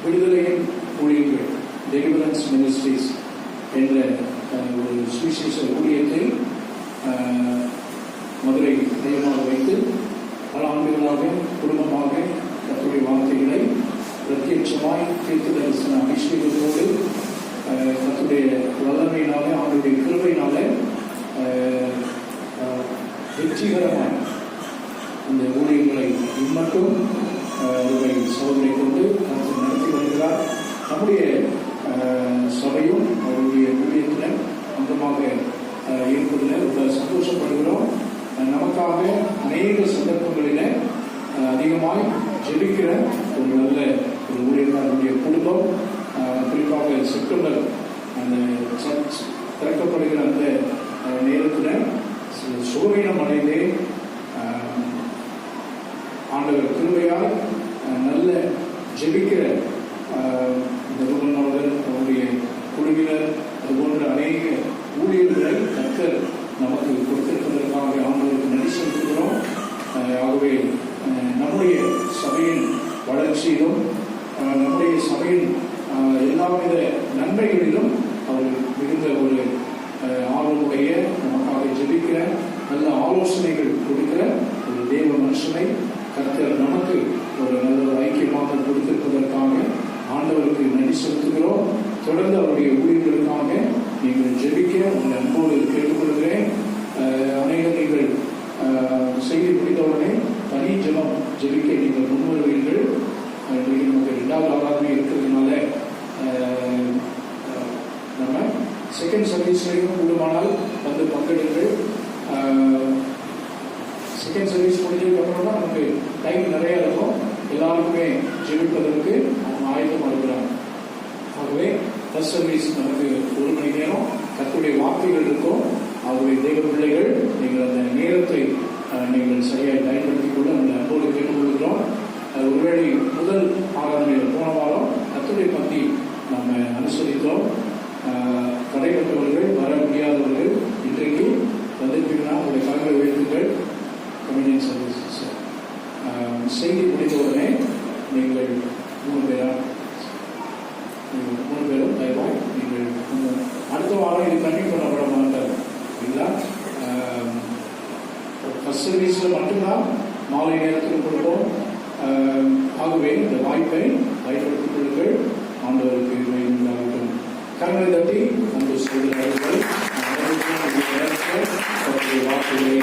விடுதலையின் ஊழியர்கள் deliverance ministries என்ற ஒரு சுவிசேஷ ஊழியத்தை மதுரை மையமாக வைத்து பல ஆண்டுகளாக குடும்பமாக கர்த்தருடைய வார்த்தைகளை பிரத்யட்சமாய் தீர்க்க தரிசன அபிஷேகத்தோடு கர்த்தருடைய வல்லமையினாலே அவருடைய கிருபையினாலே வெற்றிகரமாக அந்த ஊழியர்களை இம்மட்டும் சோதனை கொண்டு கர்த்தர் நடத்தி வருகிறார். நம்முடைய சபையும் அவருடைய ஊழியத்தில் அங்கமாக இருப்பதில் ரொம்ப சந்தோஷப்படுகிறோம். நமக்காக அநேக சந்தர்ப்பங்களில் அதிகமாய் ஜெபிக்கிற ஒரு நல்ல ஒரு ஊழியர்களுடைய குடும்பம், குறிப்பாக செப்டம்பர் அந்த சர்ச் திறக்கப்படுகிற அந்த நேரத்தில் சுகவீனம் அடைந்தே ஆண்டவர் கிருபையால் நல்ல ஜெபிக்கிற இந்த குடும்பங்கள் அவருடைய குழுவினர் அதுபோன்ற அநேக ஊழியர்களை கர்த்தர் நமக்கு கொடுத்திருப்பதற்காக ஆண்டவருக்கு நன்றி செலுத்துகிறோம். ஆகவே நம்முடைய சபையின் வளர்ச்சியிலும் நம்முடைய சபையின் எல்லாவித நன்மைகளிலும் அவர் மிகுந்த ஒரு ஆர்வமுடைய நமக்காக ஜெபிக்கிற நல்ல ஆலோசனைகள் கொடுக்கிற ஒரு தேவ மனுஷனை கர்த்தர் நமக்கு ஒரு நல்ல ஒரு ஐக்கியமாக கொடுத்திருப்பதற்காக ஆண்டவருக்கு நன்றி செலுத்துகிறோம். தொடர்ந்து அவருடைய ஊழியர்களுக்காக நீங்கள் ஜெபிக்க உங்களை அன்போடு கேட்டுக்கொள்கிறேன். அநேக நீங்கள் செய்தி முடித்தவுடனே தனி ஜெபம் ஜெபிக்க நீங்கள் முன்வருவீர்கள். நமக்கு 2வது ஆராதனை இருக்கிறதுனால நம்ம செகண்ட் சர்வீஸ்லையும் கூடுமானால் வந்து பங்கெடுங்கள். செகண்ட் சர்வீஸ் முடிஞ்சதுக்கு அப்புறம் தான் நமக்கு டைம் நிறைய இருக்கும். எல்லாருக்குமே ஜெபிப்பதற்கு அவங்க ஆயுதமாக இருக்கிறாங்க. ஆகவே ஃபர்ஸ்ட் சர்வீஸ் நமக்கு 1 மணி நேரம் கர்த்தருடைய வார்த்தைகள் இருக்கும். ஆகவே தேவ பிள்ளைகள் நீங்கள் அந்த நேரத்தை நீங்கள் சரியாக பயன்படுத்திக் கொள்ள உங்களை அன்போடு கேட்டுக்கொள்கிறோம். ஒருவேளை முதல் ஆராதனையில் போன வாரம் கர்த்தருடைய பற்றி நம்ம அனுசரித்தோம். தடைப்பட்டவர்கள் வர முடியாதவர்கள் இன்றைக்கு வந்திருப்பீங்கன்னா உங்களுடைய கலங்களை உயர்த்துங்கள். கம்யூனியன் சர்வீசஸ் செய்தி முடித்தவுடனே நீங்கள் 3 பேரும் தயவாய் நீங்கள் அடுத்த வாரம் இது கண்டிப்பாக பண்ணப்பட மாட்டார் இல்லைங்களா? ஃபர்ஸ்ட் சர்வீஸில் மட்டும்தான் மாலை நேரத்தில் கொடுப்போம். ஆகவே இந்த வாய்ப்பை பயன்படுத்திக் கொள்ளுங்கள். ஆண்டவருக்கு உண்டாகட்டும். கரங்களை தட்டி அன்பு சகோதரர்கள் வார்த்தைகளை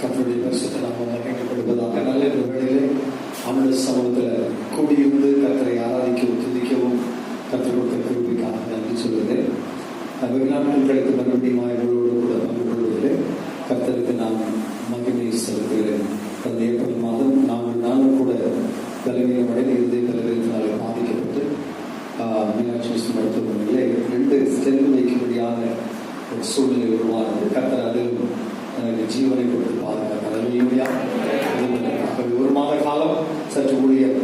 கர்த்தருடைய பரிசுத்த நாமம் மகிமைப்படுவதாக. நல்ல இந்த வேளையிலே அவனுடைய சமூகத்தில் கூடியிருந்து கர்த்தரை ஆராதிக்கவும் துதிக்கவும் கர்த்தர் கொடுத்த கிருபைக்காக நன்றி சொல்கிறேன். வெகு நாட்களுக்கு மறுபடியும் எங்களோடு கூட பங்கு கொள்வதிலே கர்த்தருக்கு நான் மகிமை செலுத்துகிறேன். கடந்த ஏப்ரல் மாதம் நானும் கூட பலவீனம் அடைந்து இருந்தே பலவீனத்தினாலே பாதிக்கப்பட்டு மீனாட்சி மருத்துவமனையிலே 2 ஸ்டென்ட் வைக்கும்படியான ஒரு சூழ்நிலை உருவானது. கர்த்தர் அதிலும் எனக்கு ஜீவனை கொடுத்து பாதுகாக்க 1 மாத காலம் சற்று ஊழியர்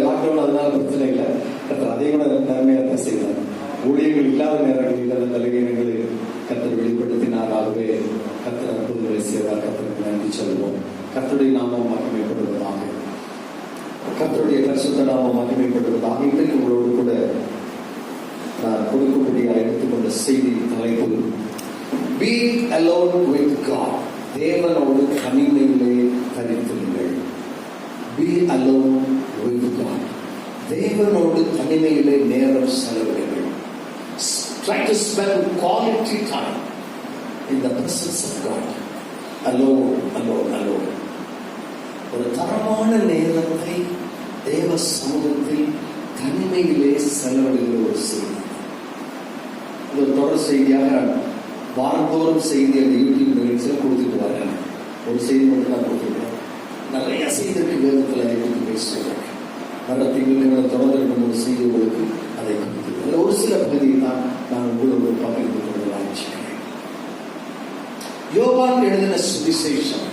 லாக்டவுன், அதனால பிரச்சனை இல்லை. கர்த்தர் அதை கூட நன்மையாக தான் செய்தார். ஊழியர்கள் இல்லாத நேரங்களில் அந்த பலவீனங்களை கர்த்தர் வெளிப்படுத்தினார். ஆகவே கர்த்தர் அற்புதங்களை செய்தார். கர்த்தருக்கு நன்றி சொல்வோம். கர்த்தருடைய நாமம் மகிமைப்படுவதாக. கர்த்தருடைய பரிசுத்த நாமம் மகிமைப்படுவதாக. இன்றைக்கு உங்களோடு கூட நான் கொடுக்கும்படியாக எடுத்துக்கொண்ட செய்தி தலைப்பு Be alone with God. தேவனோடு தனிமையிலே தனித்திருங்கள். Be alone with God. தேவனோடு தனிமையிலே நேரம் செலவிடுங்கள். Try to spend quality time in the presence of God. Alone. ஒரு தரமான நேரத்தை தேவ சமூகத்தில் தனிமையிலே செலவிடுகிற ஒரு செய்தி. ஒரு தொடர் செய்தியாக வாரந்தோறும் செய்தி அந்த யூடியூப் நிகழ்ச்சியில் கொடுத்துட்டு வரேன். ஒரு செய்தி மட்டும் தான் கொடுத்துருக்கேன். நிறைய செய்திக்கு வேதத்தில் எடுத்து பேசுகிறேன். வர திங்கள் தொடர்ந்து ஒரு செய்தி உங்களுக்கு அதை கொடுத்துருக்கேன். ஒரு சில பகுதியை தான் நான் உங்களோட பகிர்ந்து கொண்டு வாங்கிச்சுக்கிறேன். யோவான் எழுதின சுவிசேஷம்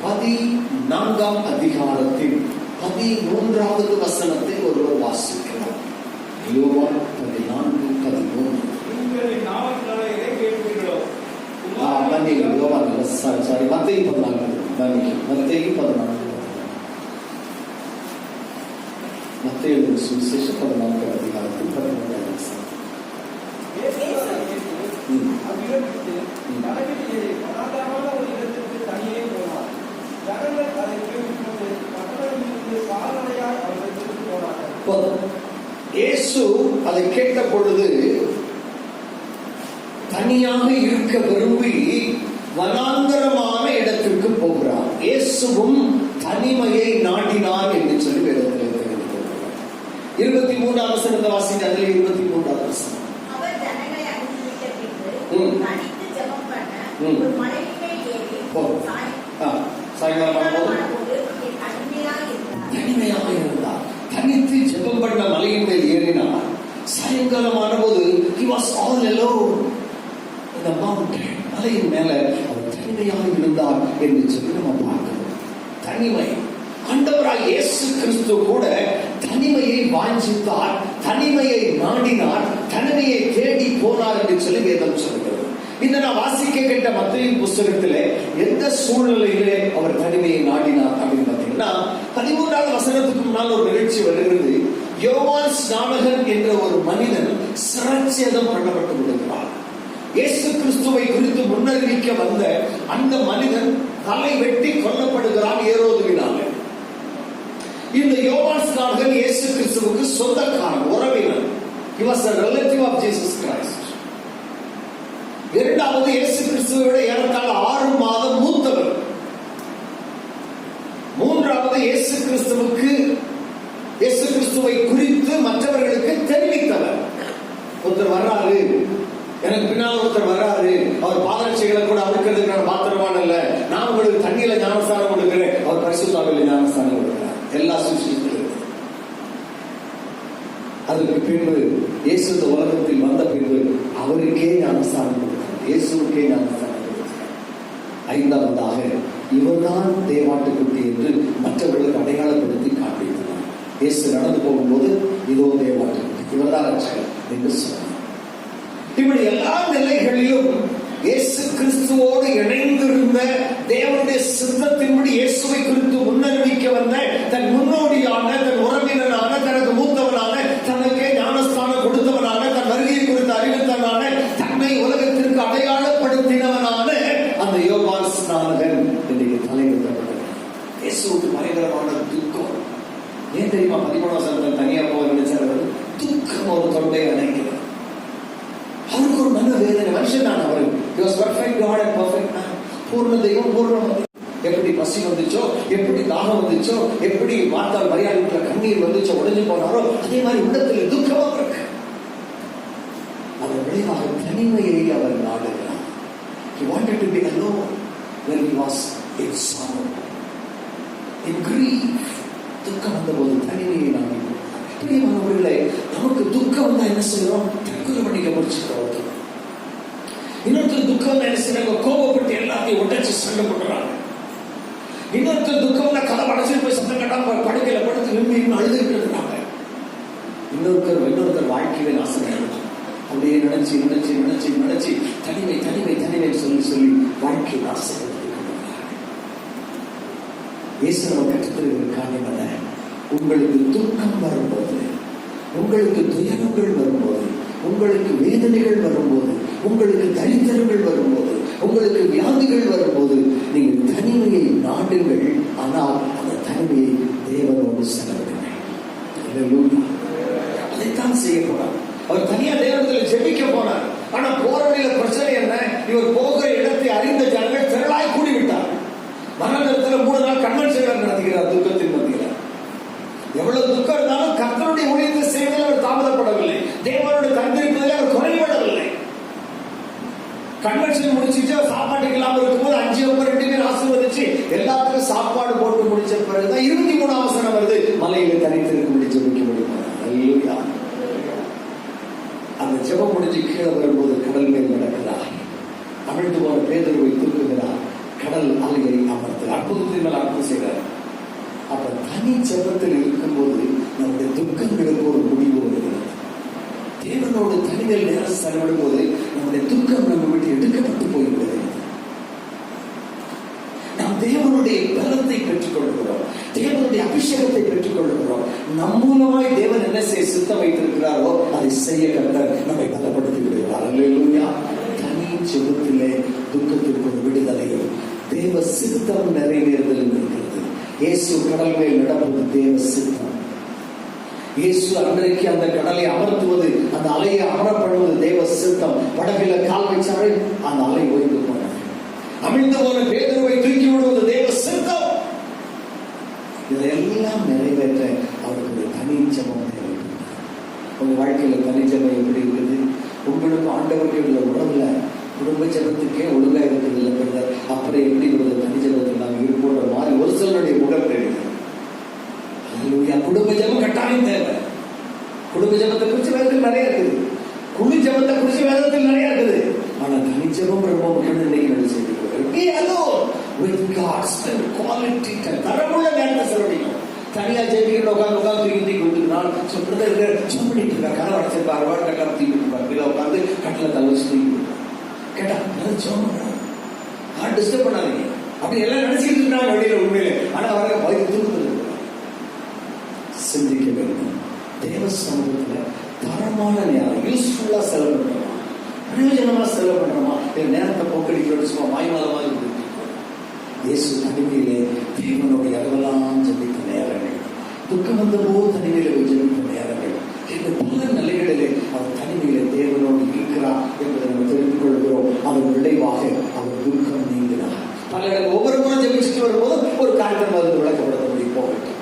14ஆம் அதிகாரத்தின் 13வது வசனத்தை ஒருவர் வாசிக்கிறார். யோவான் 14:13. உங்களின் நாமத்தினாலே எதை கேட்பீர்களோ மத்தேயு 14. மத்தேயு சுவிசேஷம் 14ஆம் அதிகாரத்தின் 13வது வசனம். இயேசு அதை கேட்ட பொழுது தனியாக இருக்க விரும்பி வனாந்தரமான இடத்திற்கு போகிறார். இயேசுவும் தனிமையை நாடினார் என்று சொல்லி வேதத்தில் 23 வசனத்தை வாசிங்க. அதில் 23வது வசனம். தனிமையாக இருந்தார். தனித்து ஜெபம் பண்ண மலையின் மேல் ஏறினார். சாயங்காலமான போது he was all alone in the mountain. மலையின் மேல அவர் தனிமையாக இருந்தார் என்று சொல்லி நம்ம பார்க்கிறோம். தனிமை. ஆண்டவராய் இயேசு கிறிஸ்து கூட தனிமையை வாஞ்சித்தார், தனிமையை நாடினார், தனிமையை தேடி போனார் என்று சொல்லி வேதம் சொல்கிறது. இந்த நான் வாசிக்க கேட்ட மத்தேயு புஸ்தகத்திலே எந்த சூழ்நிலையிலே அவர் தனிமையை நாடினார் அப்படின்னு பார்த்தீங்கன்னா 13வது வசனத்துக்கு முன்னால் ஒரு நிகழ்ச்சி வருகிறது. யோவான் ஸ்நானகன் என்ற ஒரு மனிதன் சிரச்சேதம் பண்ணப்பட்டு விடுகிறார். இயேசு கிறிஸ்துவை குறித்து முன்னறிவிக்க வந்த அந்த மனிதன் தலை வெட்டி கொல்லப்படுகிறான் ஏரோதுவினாலே. இந்த யோவான் ஸ்நானகன் இயேசு கிறிஸ்துவுக்கு சொந்தக்காரன், உறவினர். He was a relative of Jesus Christ. இரண்டாவது இயேசு கிறிஸ்துவை விட ஏறத்தாழ 6 மாதம் மூத்தவர். மூன்றாவது இயேசு கிறிஸ்துவை குறித்து மற்றவர்களுக்கு தெரிவித்தவர். ஒருத்தர் வர்றாரு, எனக்கு பின்னால் ஒருத்தர் வர்றாரு, அவர் பாதரட்சைகளை கூட அறுக்கிறதுக்கு நான் பாத்திரமான இல்ல, நான் உங்களுக்கு தண்ணியில ஞானஸ்தானம் கொடுக்கிறேன், அவர் பரிசுத்தாவில ஞானஸ்தானம் கொடுக்கிறார். எல்லா சுவிசேஷத்திலும் அதுக்கு பின்பு இயேசு இந்த உலகத்தில் வந்த பின்பு அவருக்கே ஞானஸ்தானம் கொடுக்கிறார். இயேசுக்கே ஞானஸ்தானம் கொடுக்கிறார். 5ஆவதாக இவர்தான் தேவாட்டுக்குட்டி என்று மற்றவர்களுக்கு அடையாளப்படுத்தி காண்பிக்கிறார். இயேசு நடந்து போகும்போது இதோ தேவாட்டுக்குட்டி, இவர்தான் ரட்சகர் என்று சொன்னார். இப்படி எல்லா நிலைகளிலும் இயேசு கிறிஸ்துவோடு இணைந்திருந்த தேவனுடைய சித்தத்தின்படி இயேசுவை குறித்து முன்னறிவிக்க வந்த தன் முன்னோடியான, தன் உறவினரான, தனக்கு மூத்தவனான, தனக்கே ஞானஸ்தானம் கொடுத்தவனான, தன் வருகையை குறித்து அறிவித்தவனான, தன்னை உலகத்திற்கு அடையாளப்படுத்தினவனான அந்த யோவான் ஸ்நானகன் இன்றைக்கு தலைவர்களார். இயேசுவுக்கு பயங்கரமான துக்கம். ஏன் தெரியுமா? 13ஆம் வசனத்தில் தனியா போக நினைச்சார். துக்கம் ஒரு தொண்டை அடைக்கிறார். அவருக்கு ஒரு மன வேதனை. மனுஷன் தான் அவர். He was perfect God and perfect man. பூர்ண தெய்வம், பூர்ண. எப்படி பசி வந்துச்சோ, எப்படி தாகம் வந்துச்சோ, எப்படி பார்த்தால் மரியாதை கண்ணீர் வந்துச்சோ, உடைஞ்சு போனாரோ, அதே மாதிரி உள்ளத்தில் துக்கமா இருக்கு. அதன் விளைவாக தனிமையை அவர் நாடுகிறார். He wanted to be alone when he was in sorrow, in grief. துக்கம் வந்த போது தனிமையை நாடுகிறார். பிரியமானவர்களே, நமக்கு துக்கம் வந்தா என்ன செய்யறோம்? தற்கொலை பண்ணிக்க முடிச்சுக்கிறோம். இன்னொருத்தர் துக்கம் என்ன செய்யறாங்க? கோபப்பட்டு எல்லாத்தையும் உடைச்சு சண்டை போடுறாங்க. இன்னொருத்தர் துக்கம் கதை அடைச்சிட்டு போய் சத்தம் கட்டாம படுக்கையில படுத்து விரும்பி அழுதுகிட்டு இருக்கிறாங்க. இன்னொருத்தர் வாழ்க்கையில நாசம் அப்படியே நினைச்சு நினைச்சு நினைச்சு நினைச்சு தனிமை தனிமை தனிமை சொல்லி சொல்லி வாழ்க்கை நாசப்படுத்தி இயேசு நம்ம கற்றுத்தருகிற காரியம் என்ன? உங்களுக்கு துக்கம் வரும்போது, உங்களுக்கு துயரங்கள் வரும்போது, உங்களுக்கு வேதனைகள் வரும்போது, உங்களுக்கு தரித்திரங்கள் வரும்போது, உங்களுக்கு வியாதிகள் வரும்போது நீங்கள் தனிமையை நாடுங்கள். ஆனால் அந்த தனிமையை தேவனோடு செலவிடுங்கள். அதைத்தான் செய்ய போனார். அவர் தனியா தேவனத்தில் ஜெபிக்க போனார். ஆனா போற வழியில பிரச்சனை என்ன? இவர் போகிற இடத்தை அறிந்த ஜனங்கள் திரளாய் கூடிவிட்டார். மரணத்தில் 3 நாள் கன்வென்ஷன் நடத்துகிறார். துக்கத்தின் மத்தியில் எவ்வளவு துக்கம் இருந்தாலும் கர்த்தருடைய ஊழியத்தை செய்வதில் அவர் தாமதப்படவில்லை. தேவனுடைய தந்திருப்பதில் அவர் குறைபடவில்லை. கன்வென்ஷன் முடிச்சுட்டு சாப்பாட்டுக்கு இல்லாமல் இருக்கும்போது 5 பேர் 2 பேர் ஆசீர்வதிச்சு எல்லாத்துக்கும் சாப்பாடு போட்டு முடிச்ச பிறகுதான் 23ஆம் வசனம் வருது. மலையில தனித்திருக்க முடிச்சு ஜெபிக்க முடியுமா? அந்த ஜெபம் முடிஞ்சு கீழே வரும்போது கடல் மேல் நடக்கிறார். அமிழ்ந்து போன பேதுருவை தூக்குகிறார். கடல் அலையை அமர்த்து அற்புதத்தின் மேல் அற்புதம் செய்கிறார். அப்ப தனி ஜெபத்தில் இருக்கும்போது நம்முடைய துக்கங்களுக்கு ஒரு முடிவு வருகிறது. தேவனோடு தனிகள் நேரம் செலவிடும் போது நம்முடைய துக்கம் நம்ம விட்டு எடுக்கப்பட்டு போய்விடுகிறது. நாம் தேவனுடைய பலத்தை பெற்றுக் கொள்கிறோம், தேவனுடைய அபிஷேகத்தை பெற்றுக் கொள்கிறோம். நம் மூலமாய் தேவன் என்ன செய்ய சித்தம் வைத்திருக்கிறாரோ அதை செய்ய கர்த்தர் நம்மை பலப்படுத்தி விடுகிறார். அல்லேலூயா. தனி ஜெபத்திலே துக்கத்திற்கு ஒரு விடுதலையும் தேவ சித்தம் நிறைவேறுதல் இருக்கிறது. இயேசு கடல் மேல் நடப்பது தேவ சித்தம். இயேசு அன்றைக்கு அந்த கடலை அமர்த்துவது, அந்த அலையை அமரப்படுவது தேவ சித்தம். படகில கால் வச்சாரு, அந்த அலை ஓய்ந்து போனது. அமிழ்ந்து போன பேதுருவை தூக்கி விடுவது தேவ சித்தம். இதெல்லாம் நிறைவேற்ற அவருக்கு ஒரு தனி ஜெபம் தேவைப்படுது. உங்க வாழ்க்கையில தனி ஜெபம் எப்படி இருக்குது? உங்களுக்கு ஆண்டவருக்கு உள்ள உறவுல குடும்ப ஜெபத்துக்கே ஒழுங்கா இருக்குது இல்லை, அப்புறம் எப்படி ஒரு தனி ஜெபத்தில் நாங்கள் இருப்போன்ற மாதிரி ஒரு சிலருடைய முகம் தெரியுது. குடும்ப ஜெபம் கட்டாயம் தேவை. குடும்ப ஜெபத்தை குறிச்சு வேதத்தில் நிறைய இருக்குது, குழு ஜெபத்தை குறிச்சு வேதத்தில் நிறைய இருக்குது. ஆனா தனி ஜெபம் ரொம்ப முக்கியம். இன்னைக்கு செய்திருக்கிறோம் தரமுள்ள நேரத்தை செலவழிக்கும். தனியா ஜெபிக்கிற உட்காந்து தூக்கி கொடுத்துருக்கான் பண்ணிட்டு இருக்கா, கரை அடைச்சிருப்பாரு, கட்டளை தூக்கி கொடுப்பாரு, கீழே உட்காந்து கட்டளை தலை வச்சு தூக்கி கொடுப்பாரு. கேட்டா டிஸ்டர்ப் பண்ணாதீங்க அப்படி எல்லாம் நினைச்சிட்டு இருக்காங்க வெளியில உண்மையில. ஆனா அவரை வயது தூக்குறது சிந்திக்க வேண்டும். தேவ சமூகத்துல தரமான நேரம் யூஸ்ஃபுல்லா செலவு பண்றோமா, பிரயோஜனமா செலவு பண்றோமா, நேரத்தை போக்கடிக்கிறோம் சும்மா மாய்மாலமாக இருக்கு. இயேசு தனிமையிலே தேவனுடைய அளவெல்லாம் ஜெபித்த நேரங்கள், துக்கம் வந்த போது தனிமையில ஜெபித்த நேரங்கள், இந்த பல நிலைகளிலே அவர் தனிமையிலே தேவனோடு இருக்கிறார் என்பதை நம்ம தெரிந்து கொள்கிறோம். அதன் விளைவாக அவர் துக்கம் நீங்கினார். பல இடங்கள் ஒவ்வொரு முறை ஜெபிச்சுட்டு வரும்போது ஒரு காரணம் அது விளக்கப்படுத்த முடியும். போகட்டும்.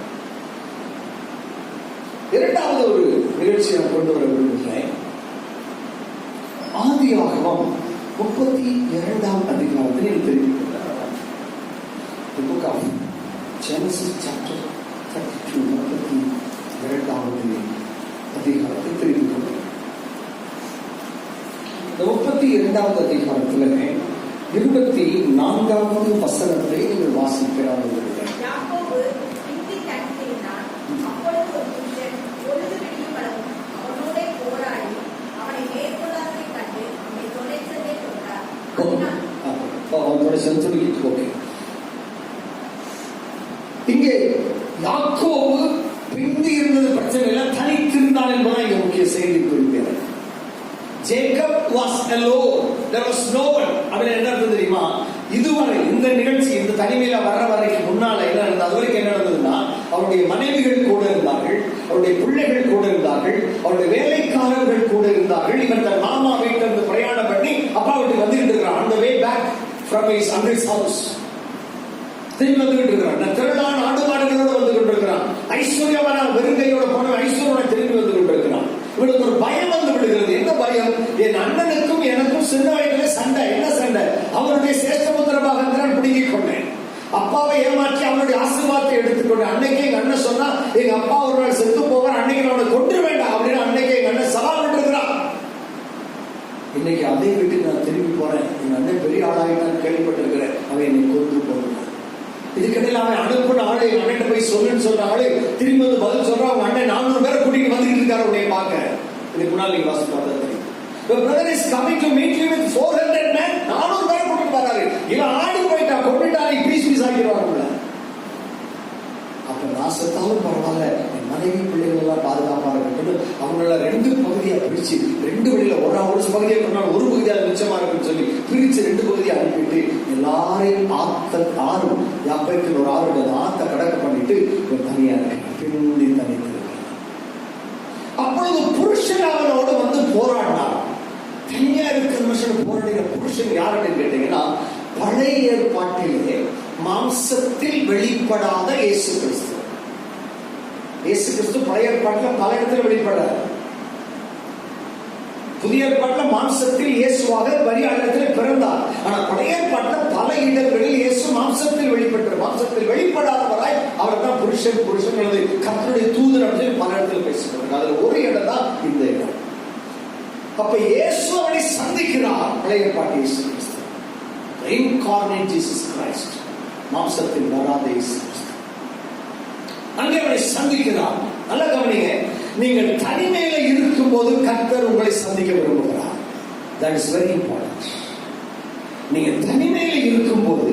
இரண்டாவது ஒரு நிகழ்ச்சி நான் கொண்டு வர விரும்புகிறேன். ஆதியாகமம் 32ஆம் அதிகாரத்தில் தெரிவிக்கிறார். The book of Genesis chapter 32, 32வது அதிகாரத்தை தெரிவிக்கிறார். இந்த 32வது அதிகாரத்தில் 24வது வசனத்தை நீங்கள் வாசிக்கிறார்கள். இங்கே யாக்கோபு பிந்தி இருந்தது பிரச்சனை இல்லை, தனித்திருந்தான் என்பதான் இங்க முக்கிய செய்தி குறிப்பிடுகிறது. Jacob was alone, there was no one. அப்படி என்ன அர்த்தம் தெரியுமா? இதுவரை இந்த நிகழ்ச்சி இந்த தனிமையில வர்ற வரைக்கும் முன்னால என்ன நடந்தது, அது வரைக்கும் என்ன நடந்ததுன்னா அவருடைய மனைவிகள் கூட இருந்தார்கள், அவருடைய பிள்ளைகள் கூட இருந்தார்கள், அவருடைய வேலைக்காரர்கள் கூட இருந்தார்கள். இவன் தன் மாமா வீட்டிலிருந்து பிரயாணம் பண்ணி அப்பா வீட்டுக்கு வந்துகிட்டு இருக்கிறான். on the way back from his uncle's house திரும்பி வந்துகிட்டு இருக்கிறான். திரளான ஆடு மாடுகளோடு வந்து கொண்டிருக்கிறான். ஐஸ்வர்யமான வெறுங்கையோட போன ஐஸ்வர்யோட திரும்பி வந்து கொண்டிருக்கிறான். இவனுக்கு ஒரு பயம் வந்து விடுகிறது. என்ன பயம்? என் அண்ணனுக்கும் எனக்கும் சின்ன வயதிலே சண்டை. என்ன சண்டை? அவனுடைய சேஷ்டபுத்திர பாகத்தினால் பிடுங்கிக் கொண்டேன். அப்பாவை ஏமாற்றி அவனுடைய ஆசீர்வாதத்தை எடுத்துக்கொண்டேன். அன்னைக்கு எங்க அண்ணன் சொன்னா எங்க அப்பா ஒரு நாள் செத்து போவார், அன்னைக்கு நான் அவனை கொன்று வேண்டாம் அப்படின்னு அன்னைக்கு எங்க அண்ணன் சவால் விட்டுருக்கிறான். இன்னைக்கு அதே வீட்டுக்கு நான் திரும்பி போறேன். என் அண்ணன் பெரிய ஆளாகிட்டான் கேள்விப்பட்டிருக்கிறேன், அவன் என்னை கொன்று போகிறான். இதுக்கிடையில அவன் அனுப்புன ஆளு அண்ணன் போய் சொல்லுன்னு சொல்ற ஆளு திரும்பி வந்து பதில் சொல்றான். அவங்க அண்ணன் 400 பேரை கூட்டிட்டு வந்துட்டு இருக்காரு உன்னை பார்க்க. இதுக்கு முன்னால் நீங்க வாசி பார்த்தா தெரியும். Your brother is coming to meet you with 400 men. 400 பேரை கூட்டிட்டு வராரு. இவன் ஆடி போயிட்டா, கொண்டுட்டாரு, பீஸ் ஆகிடுவாங்க. அப்ப நாசத்தாலும் பரவாயில்ல, என் மனைவி பிள்ளைகள் எல்லாம் பாதுகாப்பா இருக்கட்டும், அவங்கள 2 பகுதியா பிரிச்சு 2 வழியில ஒரு பகுதியை கொண்டாலும் ஒரு பகுதியாக மிச்சமா இருக்குன்னு சொல்லி பிரிச்சு 2 பகுதியை அனுப்பிட்டு எல்லாரையும் ஆறு யாப்பைக்கு ஒரு ஆறு ஆத்த கடக்க பண்ணிட்டு ஒரு தனியா இருக்கு பிந்தி தனித்து. அப்பொழுது புருஷன் அவனோடு வந்து போராடினார். தனியா இருக்கிற மனுஷன் போராடுகிற புருஷன் யாருன்னு கேட்டீங்கன்னா பழைய ஏற்பாட்டிலே மாம்சத்தில் வெளிப்படாத இயேசு கிறிஸ்து. இயேசு கிறிஸ்து பழைய ஏற்பாட்டில் பல இடத்துல வெளிப்படாது. புதிய ஏற்பாட்டில் மாம்சத்தில் இயேசுவாக பரியாளத்தில் பிறந்தார். ஆனால் பழைய ஏற்பாட்டில் பல இடங்களில் இயேசு மாம்சத்தில் வெளிப்பட்டார். மாம்சத்தில் வெளிப்படாதவராய் அவர் தான் புருஷன் அல்லது கர்த்தருடைய தூதர் அப்படின்னு பல இடத்துல பேசுகிறார். அதுல ஒரு இடம் தான் இந்த இடம். அப்ப இயேசு அவனை சந்திக்கிறார். பழைய ஏற்பாட்டு இயேசு கிறிஸ்து incarnate Jesus Christ, மாம்சத்தில் வராத இயேசு கிறிஸ்து. அங்கே அவரை சந்திக்கிறார். நல்ல கவனிங்க, நீங்கள் தனிமையில இருக்கும் போது கர்த்தர் உங்களை சந்திக்க விரும்புகிறார். That is very important. நீங்க தனிமையில இருக்கும் போது,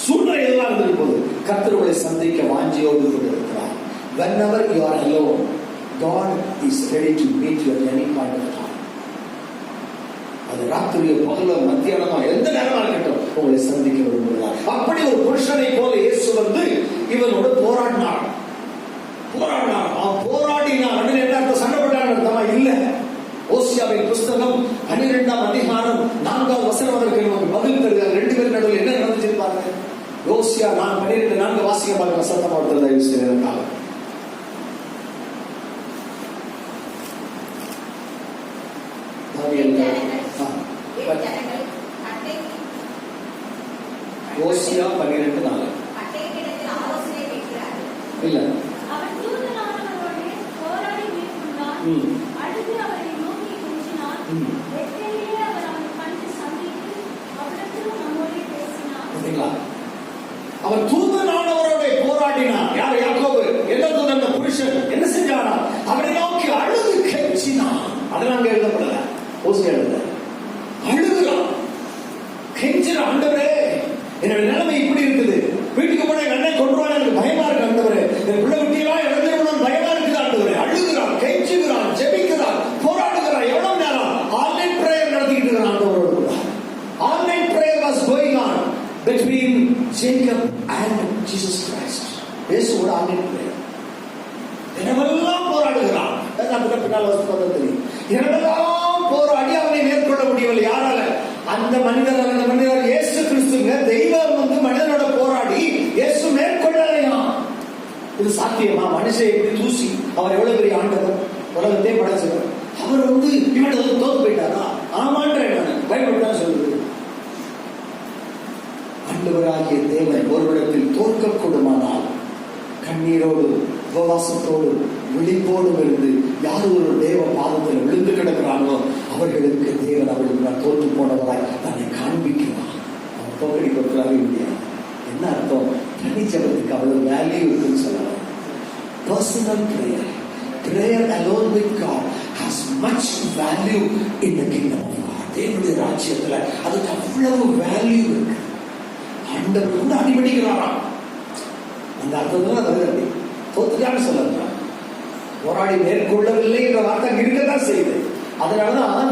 சூழ்நிலை எல்லாம் இருக்கும் போது கர்த்தர் உங்களை சந்திக்க வாஞ்சியோடு இருக்கிறார். Whenever you are alone, God is ready to meet you at any point of time. அது ராத்திரியோ பகலோ மத்தியானமோ எந்த நேரமா இருக்கட்டும் உங்களை சந்திக்க விரும்புகிறார். அப்படி ஒரு புருஷனை போல இயேசு வந்து இவனோடு போராடினார். போராடினார் என்ன சண்டைப்பட்டார் அர்த்தமா இல்ல. ஓசியாவின் புஸ்தகம் 12ஆம் அதிகாரம் 4ஆம் வசனம் அதற்கு நமக்கு பதில் தருகிறார். ரெண்டு பேரும் நடுவில் என்ன நடந்துச்சு பாருங்க. ஓசியா 12:4 வாசிக்க பாருங்க. சத்தமா ஒருத்தர் தயவு செய்து ஓசியா 12:4 இல்ல அவர் தூதனானவரோட போராடினார். யார்? யாக்கோபு. என்ன தூதன்? புருஷன் என்ன செஞ்சானா? அவரை நோக்கி அழுது கெஞ்சினான். அதெல்லாம் அங்க எழுதப்படல. ஓசியா எழுத அழுகுறான், கெஞ்சிற. ஆண்டவரே, என்னோட நிலைமை இப்படி இருக்குது, வீட்டுக்கு போன எங்க அண்ணன் கொண்டுருவான், எனக்கு பயமா இருக்கு ஆண்டவரே, என் பிள்ளை குட்டியெல்லாம் இழந்துருவான் பயமா இருக்குது ஆண்டவரே. அழுகுறான், கெஞ்சுகிறான், ஜெபிக்கிறான், போராடுகிறான். எவ்வளவு நேரம்? ஆன்லைன் பிரேயர் நடத்திக்கிட்டு இருக்கிறான் ஆண்டவரோடு. Online prayer was going on between Jacob and Jesus Christ. இயேசுவோட ஆன்லைன் பிரேயர். என்னவெல்லாம் போராடுகிறான். பின்னால் தெரியும். என்னவெல்லாம் போராடி அவனை மேற்கொள்ள முடியவில்லை. யாரால? அந்த மனிதர் இயேசு கிறிஸ்துங்க. தெய்வம் வந்து மனிதனோட போராடி இயேசு மேற்கொள்ளலையா? இது சாத்தியமா? மனுஷன் எப்படி தூசி, அவர் எவ்வளவு பெரிய ஆண்டவர், உலகத்தையே படைச்சவர், அவர் வந்து இவன் தோத்து போயிட்டாரா? ஆமான்ற பைபிள் தான் சொல்லுது. ஆண்டவராகிய தேவன் ஒருவரிடத்தில் தோற்கக்கூடுமானால் கண்ணீரோடு உபவாசத்தோடு விழிப்போடும் இருந்து யார் ஒரு தேவ பாதத்தில் விழுந்து கிடக்கிறானோ அவர்களுக்கு தேவன் அவர்களுக்கு தோற்று போனவராய் தன்னை காண்பிக்கிறார். அவன் தோக்கடி கொடுக்கிறாங்க இல்லையா? என்ன அர்த்தம்? தனிச்சபத்துக்கு அவ்வளவு வேல்யூ இருக்குன்னு சொல்லலாம். Personal prayer, prayer alone with God has much value in the kingdom of God. தேவனுடைய ராஜ்யத்துல அதுக்கு அவ்வளவு வேல்யூ இருக்கு. ஆண்டவர் கூட அடிபடிக்கிறாராம். அந்த அர்த்தத்துல வருது. தோத்துக்கான்னு சொல்லுங்க. போராடி மேற்கொள்ளவில்லை என்ற வார்த்தை இருக்கதான் செய்யுது. அதனாலதான்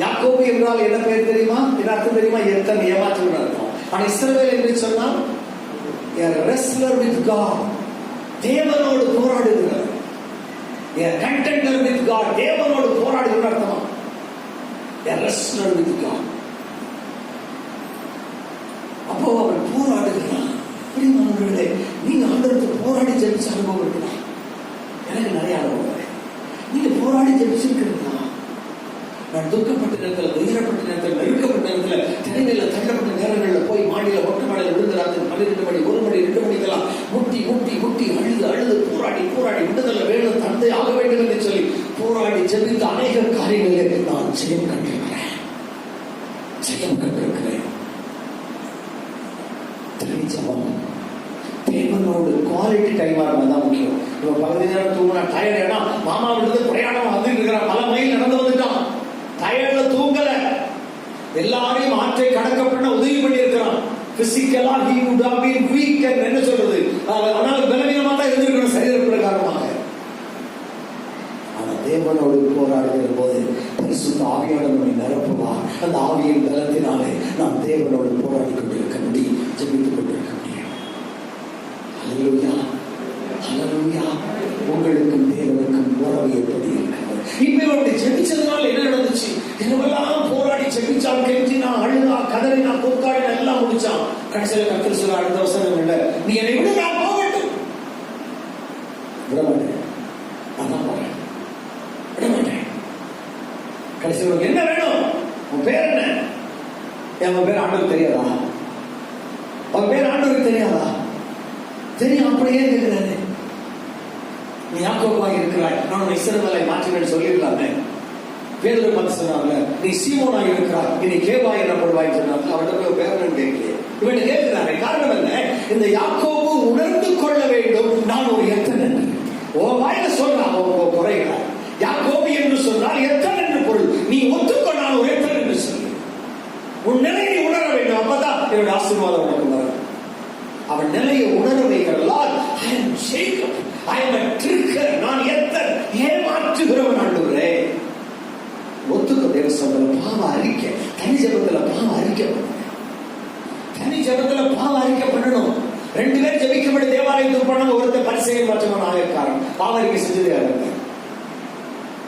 யாக்கோபு என்றால் என்ன பெயர் தெரியுமா? என்ன அர்த்தம் தெரியுமா? எத்தனை ஏமாற்று அர்த்தம். ஆனா இஸ்ரவேல் என்று சொன்னால் a wrestler with God, தேவனோடு போராடுகிறார். a contender with God, தேவனோடு போராடுகிற அர்த்தமா? a wrestler with God. அப்போ அவன் போராடுகிறான். நீங்க ஆண்டவருக்கு போராடி ஜெபிச்ச அனுபவம் இருக்குதா? எனக்கு நிறைய அனுபவம் இருக்கு. நீங்க போராடி ஜெபிச்சிருக்கிறீங்களா? நான் துக்கப்பட்ட நேரத்தில், துயரப்பட்ட நேரத்தில், நெருக்கப்பட்ட நேரத்தில், தனிமையில தள்ளப்பட்ட நேரங்களில் போய் மாடியில மொட்டை மாடியில் விழுந்து ராத்திரி 12 மணி 1 மணி 2 மணிக்கெல்லாம் முட்டி முட்டி முட்டி அழுது போராடி விடுதலை வேணும், தந்தை ஆக வேண்டும் என்று சொல்லி போராடி ஜெபித்த அநேக காரியங்களிலே நான் ஜெயம் கண்டிருக்கிறேன். தேவனோடு குவாலிட்டி டைமா இருந்தா முக்கியம். இவன் பகுதி நேரம் தூங்கினா டயர்ட் ஏன்னா மாமா விழுந்து பிரயாணம் வந்துட்டு இருக்கிறான், பல மைல் நடந்து வந்துட்டான், டயர்ட்ல தூங்கல, எல்லாரையும் ஆற்றை கடக்க பண்ண உதவி பண்ணி இருக்கிறான். பிசிக்கலா he would have been weak and என்ன சொல்றது, அதனால பலவீனமா தான் இருந்திருக்கணும் சரீர பிரகாரமாக. ஆனா தேவனோடு போராடுகிற போது பரிசுத்த ஆவியானவர் நம்மை நிரப்புவார். அந்த ஆவியின் பலத்தினாலே நாம் தேவனோடு போராடி கொண்டிருக்க முடியும், ஜெபித்துக் கொண்டிருக்க முடியும். ஹல்லேலூயா, ஹல்லேலூயா. உங்களுக்கும் தேவனுக்கும் உறவு எப்படி இருக்கிறது? இப்ப இவருடைய ஜெபிச்சதுனால என்ன நடந்துச்சு? என்னவெல்லாம் போராடி ஜெபிச்சான், கெஞ்சினா, அழுதா, கதறினா, கொக்காடினா, எல்லாம் முடிச்சான். கடைசியில் கர்த்தர் சொல்ல அடுத்த வசனம் இல்ல, நீ என்னை விட நான் போகட்டும். விட மாட்டேன், நான் போறேன், விட மாட்டேன். கடைசி உனக்கு என்ன வேணும்? உன் பேர் என்ன? என் பேர் ஆண்டவருக்கு தெரியாதா? அவன் பேர் ஆண்டவருக்கு தெரியாதா? தெரியும். அப்படியே இருக்கிறாரு. நீ யாக்கோபாக இருக்கிறாய், நான் இஸ்ரவேலை மாற்றினேன்னு சொல்லிடலாமே. பேதுரு பார்த்து சொன்னார்ல, நீ சீமோனாக இருக்கிறாய், இனி கேபாய் எனப்படுவாய் சொன்னார். அவர்கிட்ட போய் பேர் இந்த யாக்கோபு உணர்ந்து கொள்ள வேண்டும், நான் ஒரு எத்தன் என்று. உன் வாயில சொல்றான் குறைகளை. யாக்கோபு என்று சொன்னால் எத்தன் என்று பொருள். நீ ஒத்துக்கொள்ள நான் ஒரு எத்தன் என்று சொல்லு. உன் நிலையை உணர வேண்டும். அப்பதான் என்னுடைய ஆசீர்வாதம் உனக்கு வரும். அவன் நிலையை உணர வைக்கிறார். I am Jacob, I am a tricker. நான் எத்தன், ஏமாற்றுகிறவன் ஆண்டவரே. ஒத்துக்க தேவ சபையில பாவ அறிக்கை, தனி ஜெபத்துல பாவ அறிக்கை பண்ணணும். தனி ஜெபத்துல பாவ அறிக்கை பண்ணணும். 2 பேர் ஜெபிக்கப்பட்டு தேவாலயத்துக்கு போனாங்க. ஒருத்தர் பரிசேயன் மற்றவன் ஆயக்காரன். பாவ அறிக்கை செஞ்சது யாரு?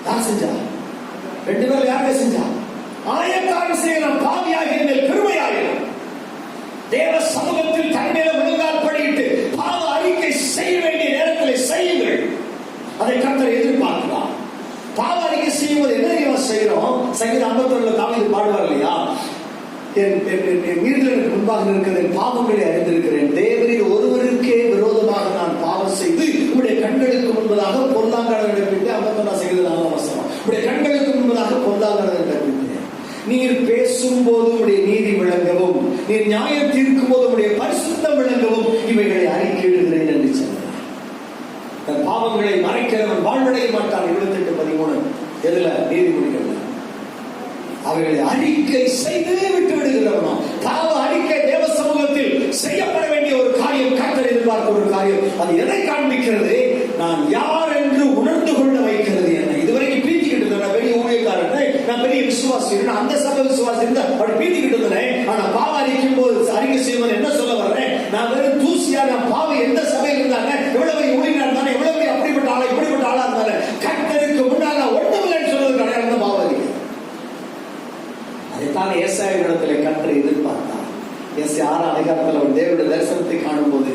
யார் செஞ்சா? 2 பேர் யாருங்க செஞ்சா? ஆயக்காரன் செய்யலாம். பாவியாக மேல் கிருபையாயிரும். தேவ சமூகத்தில் தன்மையில முழுங்கால் படியிட்டு பாவ அறிக்கை செய்ய வேண்டிய நேரத்தில் செய்யுங்கள். அதை கர்த்தர் எதிர்பார்க்கிறார். பாவ அறிக்கை செய்யும்போது என்ன செய்யறோம்? சங்கீதம் 51 தாவீது பாடுவார் இல்லையா? என் மீறுதலுக்கு முன்பாக இருக்கிற பாவங்களை அறிந்திருக்கிறேன். தேவனில் ஒருவருக்கே விரோதமாக நான் பாவம் செய்து உடைய கண்களுக்கு முன்பதாக பொல்லாங்கடல் நடப்பிட்டு 51 சங்கீதம் 4 வசனம். உடைய கண்களுக்கு முன்பதாக பொல்லாங்கடல் நடப்பிட்டேன். நீர் பேசும் போது உடைய நீதி விளங்கவும், நீர் நியாயம் தீர்க்கும் போது உடைய பரிசுத்தம் விளங்கவும் இவைகளை அறிக்கையிடுகிறேன் என்று சொன்னார். தன் பாவங்களை மறைக்கிறவன் வாழ்வடைய மாட்டான். 28:13 எதுல? நீதிமொழிகள். அவைகளை அறிக்கை செய்து விட்டு விடுகிறவனோ. பாவ அறிக்கை தேவ சமூகத்தில் செய்யப்பட வேண்டிய ஒரு காரியம், கர்த்தர் எதிர்பார்க்கிற ஒரு காரியம். அது எதை காண்பிக்கிறது? நான் யார் என்று உணர்ந்து கொள்ள வைக்கிறது. என்ன இதுவரைக்கும் பீத்திக்கிட்டு இருந்தேன், பெரிய ஊழியக்காரன், நான் பெரிய விசுவாசி, அந்த சபை விசுவாசி இருந்தா அப்படி பீத்திக்கிட்டு இருந்தேன். ஆனா பாவ அறிக்கும் போது அறிக்கை செய்வது என்ன சொல்ல வர்றேன்? நான் வெறும் தூசியா, நான் பாவம் எந்த சபையில் இருந்தாங்க, எவ்வளவு ஊழியனா இருந்தாலும், எவ்வளவு அப்படிப்பட்ட ஆளா இப்படிப்பட்ட ஆளா இருந்தாலும் கர்த்தருக்கு முன்னால் ஒன்றுமில்லைன்னு சொல்றது கிடையாது. பாவ அறிக்கை அதைத்தான் ஏசாயா இடத்துல கர்த்தர் எதிர்பார்த்தார். ஏசாயா 6 அதிகாரத்தில் அவன் தேவனுடைய தரிசனத்தை காணும் போது,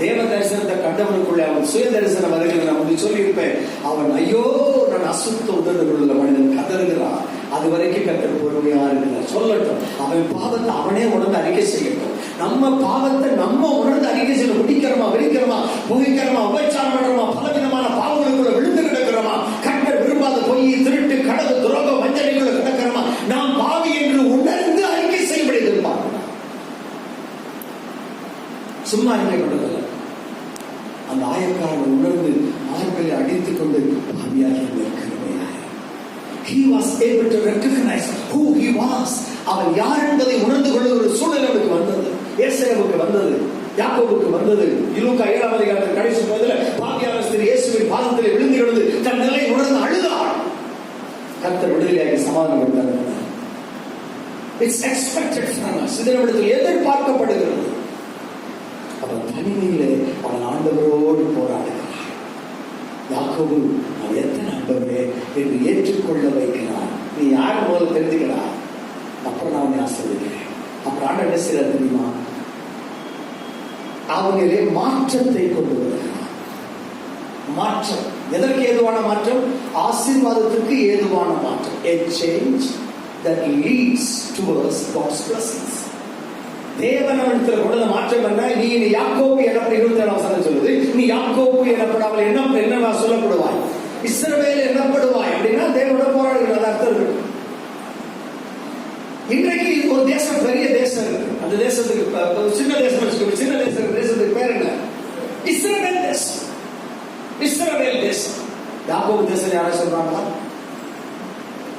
தேவ தரிசனத்தை கண்டவனுக்குள்ளே அவன் சுய தரிசனம் வருகிறது. நான் உங்களுக்கு சொல்லியிருப்பேன், அவன் ஐயோ நான் அசுத்த உதடுகளுள்ள மனிதன் கதறுகிறான். அது வரைக்கும் கர்த்தர் பொறுமையா இருக்கிறார். சொல்லட்டும், அவன் பாவத்தை அவனே உணர்ந்து அறிக்கை செய்யட்டும். நம்ம பாவத்தை நம்ம உணர்ந்து அறிக்கை செய்ய முடிக்கிறோமா, வெறிக்கிறோமா, புகைக்கிறோமா, உபச்சாரம் பண்றோமா, பலவிதமான பாவங்களுக்குள்ள விழுந்து கிடக்கிறோமா, கர்த்தர் விரும்பாத பொய், திருட்டு, கடவு, துரோகம், வஞ்சனைக்குள்ள கிடக்கிறோமா, நாம் பாவி என்று உணர்ந்து அறிக்கை செய்யப்பட எதிர்பார்க்கிறோம். சும்மா அறிக்கை கொண்டதில்லை. அந்த ஆயக்காரன் உணர்ந்து மார்களை அடித்துக் கொண்டு பாவியாக இருக்கிறார். He was able to recognize who he was. அவன் யார் என்பதை உணர்ந்து கொள்ளும் ஒரு சூழல் அவனுக்கு வந்தது. ஏசாயாவுக்கு வந்தது, யாக்கோபுக்கு வந்தது. லூக்கா 7 அதிகாரத்தில் கடைசி பகுதியில பாவியான ஸ்திரீ இயேசுவின் பாதத்தில் விழுந்து கிடந்து தன் நிலை உணர்ந்து அழுதாள். கர்த்தர் விடுதலையாகி சமாதானப்படுத்தார். It's expected from us. இது நம்மிடத்தில் எதிர்பார்க்கப்படுகிறது. அவன் தனிமையிலே அவன் ஆண்டவரோடு போராடுகிறான். யாக்கோபு நான் எத்தனை ஆண்டவரே என்று ஏற்றுக்கொள்ள வைக்கிறான். நீ யார் முதல்ல தெரிஞ்சுக்கிறான், அப்புறம் நான் உன்னை ஆசீர்வதிக்கிறேன். அப்புறம் ஆண்டவர் என்ன செய்யறார் தெரியுமா? அவங்களே மாற்றத்தை கொண்டு வருகிறான். மாற்றம் எதற்கு ஏதுவான மாற்றம்? ஆசீர்வாதத்திற்கு ஏதுவான மாற்றம். A change that leads towards God's blessings. தேவனவனத்தில் கொண்ட மாற்றம் என்ன? நீ யாக்கோபு எனப்பட 27 வசனம் சொல்லுது, நீ யாக்கோபு எனப்படாமல் என்ன சொல்லப்படுவாய்? இஸ்ரவேல் எனப்படுவாய். அப்படின்னா தேவனோட போராடுகிறது அர்த்தம் இருக்கு. இன்றைக்கு ஒரு தேசம், பெரிய தேசம் இருக்கு. அந்த தேசத்துக்கு சின்ன தேசம், சின்ன தேசத்துக்கு பேர் என்ன? இஸ்ரவேல் தேசம். இஸ்ரவேல் தேசம். யாக்கோபு தேசம் யாரா சொல்றாங்களா?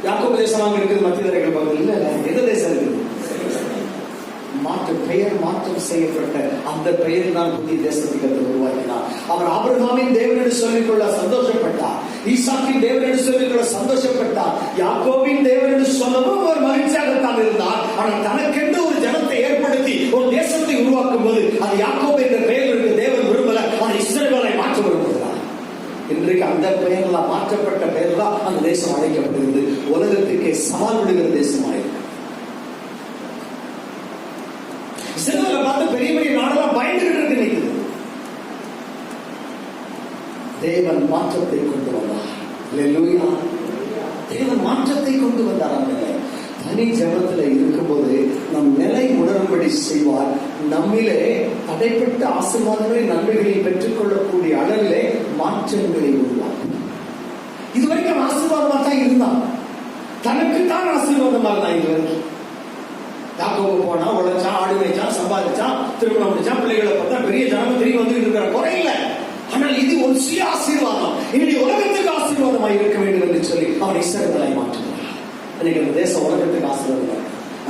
யாக்கோபு தேசம் அங்க இருக்குது மத்திய தரைகள் பகுதியில். இல்ல, எந்த தேசம் இருக்குது? பெயர் மாற்றம் செய்யப்பட்ட அந்த பெயர் தான் புதிய தேசத்தை உருவாக்கினார். அவர் ஆபிரகாமின் தேவன் என்று சொல்லிக்கொள்ள சந்தோஷப்பட்டார், ஈசாக்கின் தேவன் என்று சொல்லிக்கொள்ள சந்தோஷப்பட்டார், யாக்கோபின் தேவன் என்று சொல்லவும் அவர் மகிழ்ச்சியாகத்தான் இருந்தார். ஆனால் தனக்கென்று ஒரு ஜனத்தை ஏற்படுத்தி ஒரு தேசத்தை உருவாக்கும் போது அது யாக்கோபு என்ற பெயருக்கு தேவன் விரும்பல, அவர் இஸ்ரவேலை மாற்ற விரும்புகிறார். இன்றைக்கு அந்த பெயர்களால் மாற்றப்பட்ட பெயர்களால் அந்த தேசம் அழைக்கப்படுகிறது. உலகத்துக்கே சவால் விடுகிற தேசமாயிருக்கு. சிலரை பார்த்து பெரிய பெரிய நாடெல்லாம் பயந்துகிட்டு இருக்கு. நினைக்குது. தேவன் மாற்றத்தை கொண்டு வந்தார். அல்லேலூயா. தேவன் மாற்றத்தை கொண்டு வந்தார். அந்த தனி ஜெபத்தில் இருக்கும்போது நம் நிலை உணரும்படி செய்வார். நம்மிலே தடைப்பட்ட ஆசீர்வாதங்களை நன்மைகளை பெற்றுக் கொள்ளக்கூடிய அளவிலே மாற்றங்களை உருவாக்கும். இதுவரைக்கும் ஆசீர்வாதமா தான் இருந்தான், தனக்குத்தான் ஆசீர்வாதமாக தான் இதுவரைக்கும். யாக்கோபு போனா, உழைச்சான், ஆடு வைச்சான், சம்பாதிச்சான், திருமணம் முடிச்சா பிள்ளைகளை பார்த்தா பெரிய ஜனங்க திரும்பி வந்துட்டு இருக்கிற குறையில. ஆனால் இது ஒரு சுய ஆசீர்வாதம், இனி உலகத்துக்கு ஆசீர்வாதமாக இருக்க வேண்டும் என்று சொல்லி அவன் இஸ்ரவேலை மாற்றுகிறார். அன்னைக்கு அந்த தேசம் உலகத்துக்கு ஆசீர்வாதம்.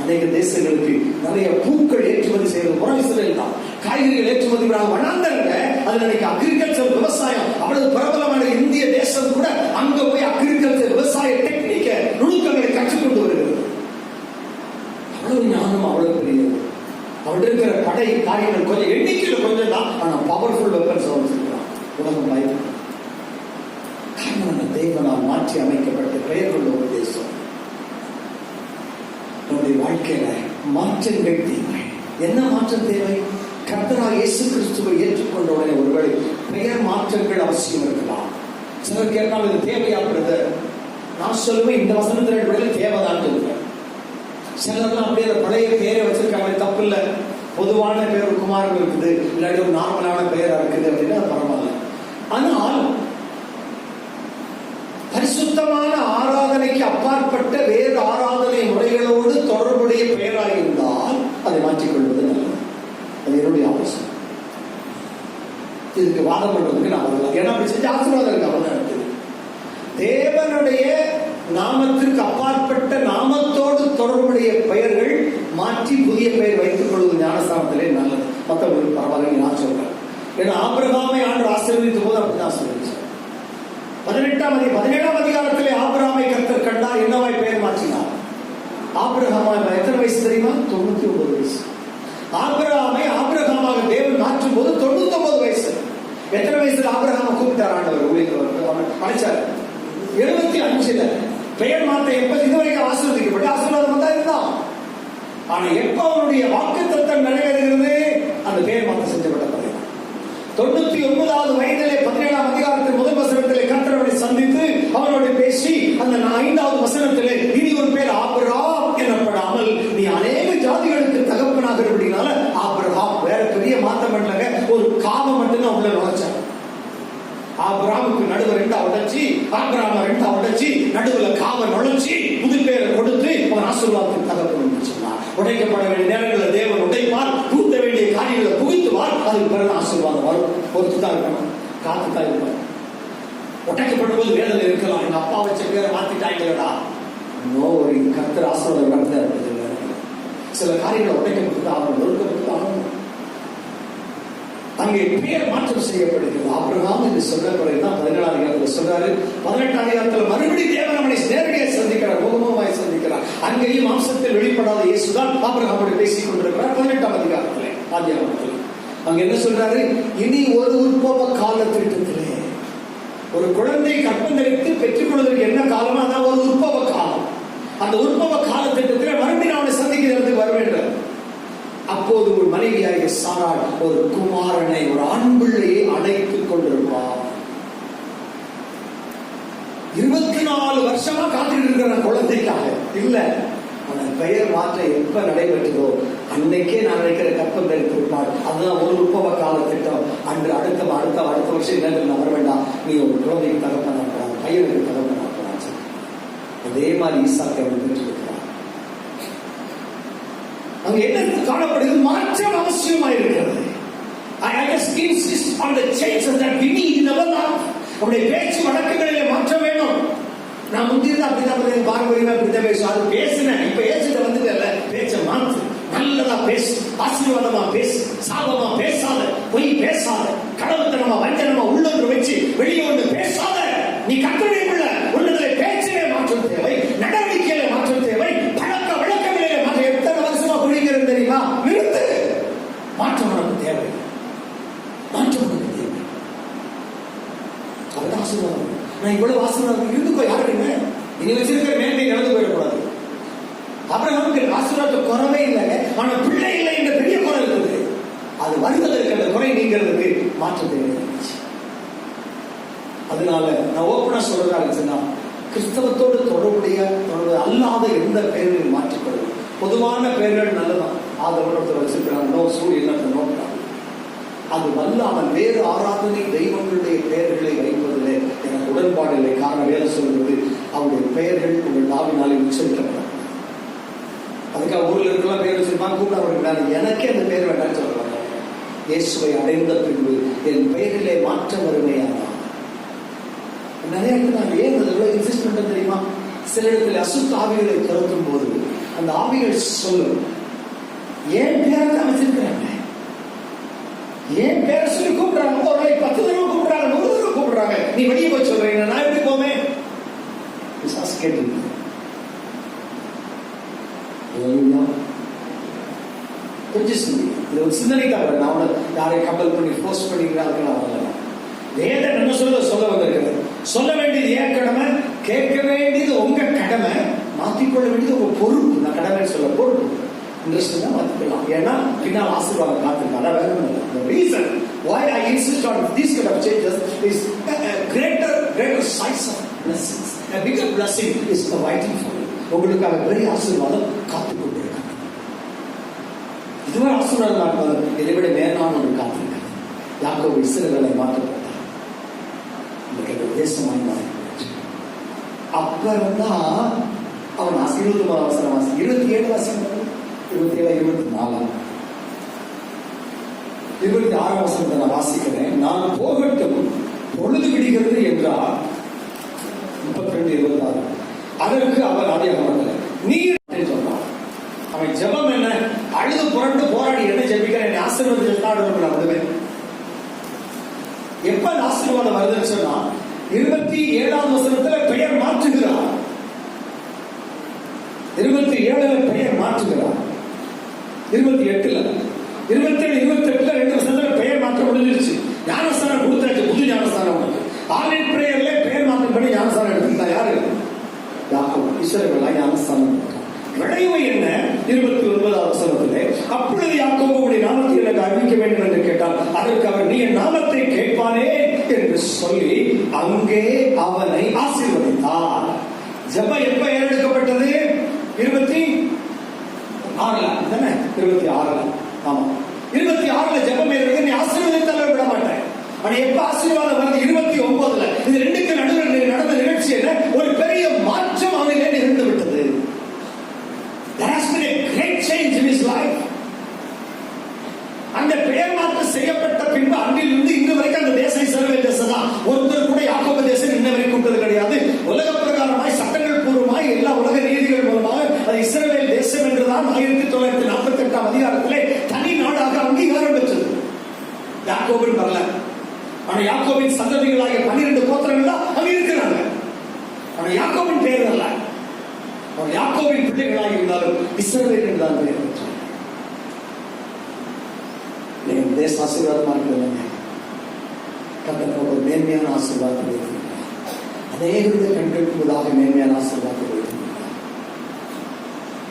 அநேக தேசங்களுக்கு நிறைய பூக்கள் ஏற்றுமதி செய்வது புறம் இஸ்ரேல் தான். காய்கறிகள் ஏற்றுமதி வண்ணாந்தரங்க. அது இன்னைக்கு அக்ரிகல்ச்சர் விவசாயம் அவ்வளவு பிரபலமான இந்திய தேசம் கூட அங்க போய் அக்ரிகல்ச்சர் விவசாய டெக்னிக்க நுணுக்கங்களை கற்றுக்கொண்டு வருகிறது. அவ்வளவு ஞானம், அவ்வளவு பெரியது. அவன் இருக்கிற படை காரியங்கள் கொஞ்சம் எண்ணிக்கையில கொஞ்சம் தான், ஆனா பவர்ஃபுல் வெப்பன்ஸ் வச்சிருக்கிறான். உலகம் பயப்படும். காரணம் தேவனால் மாற்றி அமைக்கப்பட்ட பெயர் கொண்ட ஒரு தேசம். நம்முடைய வாழ்க்கையில மாற்றங்கள் தேவை. என்ன மாற்றம் தேவை? கர்த்தராகிய இயேசு கிறிஸ்துவை ஏற்றுக்கொண்ட உடனே ஒருவேளை பெயர் மாற்றங்கள் அவசியம் இருக்கலாம். சிலர் கேட்டால் இது தேவையா பிரதர்? நான் சொல்லுவேன், இந்த வசனத்தின் தேவைதான் சொல்லுவேன். சிலர்லாம் அப்படியே பழைய பெயரை வச்சிருக்காங்க, தப்பு இல்லை. பொதுவான பெயர் குமாரன் இருக்குது, இல்லாட்டி ஒரு நார்மலான பெயரா இருக்குது அப்படின்னா பரவாயில்ல. ஆனால் பரிசுத்தமான ஆராதனைக்கு அப்பாற்பட்ட வேறு ஆராதனை முறைகளோடு தொடர்புடைய பெயராக இருந்தால் அதை மாற்றிக்கொள்வது நல்லது. அது என்னுடைய அவசியம். இதுக்கு வாதம் பண்றதுக்கு நான் வரலாம். ஏன்னா அப்படி செஞ்சு ஆசீர்வாதம் இருக்கு. அவன் இருக்குது தேவனுடைய நாமத்திற்கு அப்பாற்பட்ட நாமத்தோடு தொடர்புடைய பெயர்கள் மாற்றி புதிய பெயர் வைத்துக் கொள்வது ஞானஸ்தானத்திலே நல்லது. மற்றவர்களுக்கு பரவாயில்லை நான் சொல்றேன். ஏன்னா ஆபிரகாமை ஆண்டு ஆசீர்வதித்த போது அப்படிதான் ஆசீர்வதிச்சார். 17ஆம் அதிகாரத்திலே ஆபிரகாமை கர்த்தர் கண்டார். என்னவாய் பெயர் மாற்றினார்? ஆபிரகாமா எத்தனை வயசு தெரியுமா? 99 வயசு. ஆபிரகாமை ஆபிரகாமாக தேவன் மாற்றும் போது 99 வயசு. எத்தனை வயசுல ஆபிரகாமை கூப்பிட்டார் ஆண்டவர் ஊழியர் அழைச்சார்? 75. பெயர் மாற்ற எப்ப இதுவரைக்கும் ஆசீர்வதிக்கப்பட்டு ஆசீர்வாதம் தான் இருந்தான். ஆனா எப்ப அவனுடைய வாக்குத்தத்தம் நிறைவேறுகிறது? அந்த பெயர் மாற்றம் செஞ்சப்பட்ட பிறகு 99வது வயதிலே 17ஆம் அதிகாரத்தில் முதல் வசனத்திலே கர்த்தர் அவனை சந்தித்து அவனோடு பேசி அந்த 5வது வசனத்திலே இனி ஒரு பேர் ஆபிரகாம் எனப்படாமல் நீ அநேக ஜாதிகளுக்கு தகப்பனாக அப்படினால ஆபிரகாம். வேற பெரிய மாற்றம் பண்ணலங்க, ஒரு காமம் மட்டும்தான் உள்ள நுழைச்சார். ஆபிரகாமுக்கு நடுவில் 2 உடைச்சி, ஆபிரகாம 2 உடைச்சி, நடுவுல காவ நுழைச்சி புது பேரை கொடுத்து அவன் ஆசீர்வாதத்தின் தகப்பன் சொன்னார். உடைக்கப்பட வேண்டிய நேரங்களில் தேவன் உடைப்பார், பூத்த வேண்டிய காரியங்களை புகுத்துவார். அதுக்கு பிறகு ஆசீர்வாதம் வரும். பொறுத்துதான் இருக்கணும், காத்துதான் இருக்கணும். உடைக்கப்படும் போது வேதனை இருக்கலாம். எங்க அப்பா வச்ச பேரை மாத்திட்டாங்களா? நோ, ஒரு கர்த்தர் ஆசீர்வாதம் நடத்த சில காரியங்களை உடைக்கப்பட்டு அவன் ஒழுக்கப்பட்டு ஆகணும். அங்கே பெயர் மாற்றம் செய்யப்படுகிறது. ஆபிரகாம் என்று சொன்ன பிறகுதான் 17ஆம் அதிகாரத்தில் சொல்றாரு. 18ஆம் அதிகாரத்தில் மறுபடியும் தேவன் அவனை நேரடியாக சந்திக்கிறார், முகமுகமாய் சந்திக்கிறார். அங்கேயும் மாம்சத்தில் வெளிப்படாத இயேசுதான் ஆபிரகாமோடு பேசிக் கொண்டிருக்கிறார். 18ஆம் அதிகாரத்திலே ஆதியாகமத்தில் அங்க என்ன சொல்றாரு? இனி ஒரு உற்பவ கால திட்டத்திலே ஒரு குழந்தை கற்பம் தரித்து பெற்றுக் கொள்வதற்கு என்ன காலமோ அதான் ஒரு உற்பவ காலம். அந்த உற்பவ கால திட்டத்திலே மறுபடியும் அவனை சந்திக்கிறதுக்கு வருவேன். அப்போது ஒரு மனைவியாகிய சாராள் ஒரு குமாரனை, ஒரு ஆண் பிள்ளையை அழைத்துக் கொண்டிருப்பார். 24 வருஷமா காத்துட்டு இருக்கிற குழந்தைக்காக இல்ல. அந்த பெயர் மாற்ற எப்ப நடைபெற்றதோ அன்னைக்கே நான் நினைக்கிற கற்பம் தரித்திருப்பாள். அதுதான் ஒரு உற்பவ கால திட்டம். அன்று அடுத்த வருஷம் நேரத்தில் நான் வர வேண்டாம், நீ ஒரு குழந்தைக்கு தகப்பனாக்கிறான், பையனுக்கு தகப்பனாக்கிறான். அதே மாதிரி ஈசாக்கை அவன் பெற்றிருக்கிறார். அங்க என்ன காணப்படுகிறது? மாற்றம் அவசியமாயிருக்கிறது. I just insist on the changes that we need in our life. நம்முடைய பேச்சு வழக்குகளிலே மாற்றம் வேணும். நான் முந்திருந்து அப்படிதான் பாரம்பரியமா அப்படிதான் பேசும். அது பேசுனேன், இப்ப ஏசிட்ட வந்துட்டல, பேச்ச மாற்று, நல்லதா பேசு, ஆசீர்வாதமா பேசு, சாபமா பேசாத, பொய் பேசாத, கடவுத்தனமா வஞ்சனமா உள்ளொன்று வச்சு வெளியே ஒன்று பேசாத. நீ கர்த்தருடைய பிள்ளை, உள்ளதிலே பேச்சிலே மாற்றம் தேவை, நடவடிக்கையிலே மாற்றம் தேவை, பழக்க வழக்கங்களிலே மாற்றம். எத்தனை வருஷமா குடிக்கிறது தெரியுமா? நிறுத்து. மாற்றம் உனக்கு தேவை, மாற்றம் உனக்கு தேவை. அதுதான் ஆசீர்வாதம். நான் இவ்வளவு ஆசீர்வாதம் இருந்துக்கோ, யாருங்க இனி வச்சிருக்கிற மேன்மை நடந்து போயிடக்கூடாது. ஆபிரகாமுக்கு ஆசீர்வாதம் குறவே இல்லைங்க, ஆனா பிள்ளை இல்லை என்ற பெரிய குறை இருக்குது. அது வருவதற்கு அந்த குறை நீங்கிறதுக்கு மாற்றம் தேவை. அதனால நான் ஓப்பனா சொல்றதா இருந்துச்சுன்னா, கிறிஸ்தவத்தோடு தொடர்புடைய அல்லாத எந்த பெயர்களையும் மாற்றிக்கொள்ளும். பொதுவான பெயர்கள் நல்லதான். ஆதரவு வச்சிருக்கிறாங்க, நோ சூரியன் நோக்கிறாங்க. அது வல்லாமல் வேறு ஆராதனை தெய்வங்களுடைய பெயர்களை வைப்பதிலே எனக்கு உடன்பாடு இல்லை. காரணம் வேலை சொல்வது, அவருடைய பெயர்கள் உங்கள் நாவினாலே உச்சரிக்கப்படும். அதுக்காக ஊரில் இருக்கலாம் பேர் வச்சிருப்பாங்க, கூப்பிட அவருக்கு எனக்கே அந்த பேர் வேண்டாம்னு சொல்றாங்க. இயேசுவை அடைந்த பின்பு என் பெயரிலே மாற்றம் வறுமையானா. நிறைய இடத்துல நான் ஏன் எவ்வளவு இன்சிஸ்ட் பண்றது தெரியுமா? சில இடத்துல அசுத்த ஆவிகளை துரத்தும் போது அந்த ஆவிகள் சொல்லும், ஏன் பேரை தான் வச்சிருக்கிறாங்க, ஏன் பேரை சொல்லி கூப்பிடுறாங்க, ஒரு நாளைக்கு 10 தடவை கூப்பிடுறாங்க, 100 தடவை கூப்பிடுறாங்க, நீ வெளியே போய் சொல்றீங்க, நான் எப்படி போவேன்? கேட்டு கொஞ்சம் சிந்தி, இது ஒரு சிந்தனைக்காக நான் யாரை கம்பல் பண்ணி போஸ்ட் பண்ணிக்கிறார்கள். வேதம் என்ன சொல்ல வந்திருக்கிறது? சொல்ல வேண்டியது ஏன் கடமை, கேட்க வேண்டியது உங்க கடமை, மாற்றிக்கொள்ள வேண்டியது உங்க பொறுப்பு. நான் கடமை சொல்ல பொறுப்பு இன்ட்ரெஸ்ட் தான் மாற்றிக்கலாம், ஏன்னா பின்னால் ஆசீர்வாதம் காத்திருக்காங்க. அதான் வேற ஒன்றும் இல்லை. The reason why I insist on these kind of changes is greater size of blessings. A bigger blessing is waiting for you. உங்களுக்காக பெரிய ஆசீர்வாதம் காத்துக் கொண்டிருக்காங்க. இதுவரை ஆசீர்வாதம் இருந்தாலும் இதை விட மேலான ஒரு காத்திருக்கிறது. யாக்கோபு இஸ்ரவேலை மாற்றப்பட்டார், தேசமாய் மாறி. அப்புறம் தான் அவன் 29 வசனம் 27 வசனம் 27 24 26 வசனத்தை நான் வாசிக்கிறேன். நான் போகட்டும் பொழுது விடுகிறது என்றார். 32 26 அதற்கு அவர் ஆதியாகமத்தில் நீர் சொன்னார். அவன் ஜெபம் என்ன? அழுது புரண்டு போராடி என்ன ஜெபிக்கிறேன், என்னை ஆசீர்வாதம். எப்ப ஆசீர்வாதம் வருதுன்னு சொன்னா 27ஆம் வசனத்துல பெயர் மாற்றுகிறார். 27ல பெயர் மாற்றுகிறார். 28ல 2 வசனத்துல பெயர் மாற்றம் முடிஞ்சிருச்சு. ஞானஸ்தானம் கொடுத்தாச்சு, புது ஞானஸ்தானம் உண்டு. ஆன்லைன் பிரேயர்ல பெயர் மாற்றம் பண்ணி ஞானஸ்தானம் எடுத்துக்கிட்டா யாரு? யாக்கோபு. இஸ்ரவேல் ஞானஸ்தானம். விளைவு என்ன? 29ஆம் வசனத்திலே அப்பொழுது யாக்கோபுடைய நாமத்தை எனக்கு அறிவிக்க வேண்டும் என்று கேட்டால் அதற்கு அவர் நீ என் நாமத்தை கேட்பானே என்று சொல்லி அங்கே அவனை ஆசீர்வதித்தார். ஜெபம் எப்ப ஏறெடுக்கப்பட்டது? 26ல தானே? 26ல. ஆமா, 26ல ஜெபம் ஏறெடுக்க. நீ ஆசீர்வதித்தாலே விட மாட்டேன். ஆனா எப்ப ஆசீர்வாதம் வருது? 29ல. இது ரெண்டுக்கு நடுவில் நடந்த நிகழ்ச்சி என்ன? ஒரு பெரிய மாற்றம் அவனிலே நிகழ்ந்து விட்டது. There has been a great change in his life. அந்த பெயர் மாற்றம் செய்யப்பட்ட பின்பு அன்றிலிருந்து இன்று வரைக்கும் அந்த தேசம் இஸ்ரவேல் தேசம் தான். ஒருத்தர் கூட யாக்கோபு தேசம் இன்ன வரைக்கும் கூப்பிட்டது கிடையாது. உலக பிரகாரமாய் சட்டங்கள் பூர்வமாய் எல்லா உலக நீதிகள் மூலமாக அது இஸ்ரவேல் தேசம் என்றுதான் 1948ஆம் அதிகாரத்திலே தனி நாடாக அங்கீகாரம் பெற்றது. யாக்கோபின் வரல, ஆனா யாக்கோபின் சந்ததிகளாகிய 12 கோத்திரங்கள் தான் அங்க இருக்கிறாங்க. ஆனா யாக்கோபின் பெயர் அல்ல. அவர் யாக்கோபின் பிள்ளைகளாக இருந்தாலும் இஸ்ரவேல் என்றுதான் பெயர் பெற்றார். தேச ஆசீர்வாதமா இருக்கிறாங்க. கர்த்தர் ஒரு மேன்மையான ஆசீர்வாதத்தை வைத்திருக்கிறார். அநேகருடைய கண்களுக்கு முதாக மேன்மையான ஆசீர்வாதத்தை வைத்திருக்கிறார்.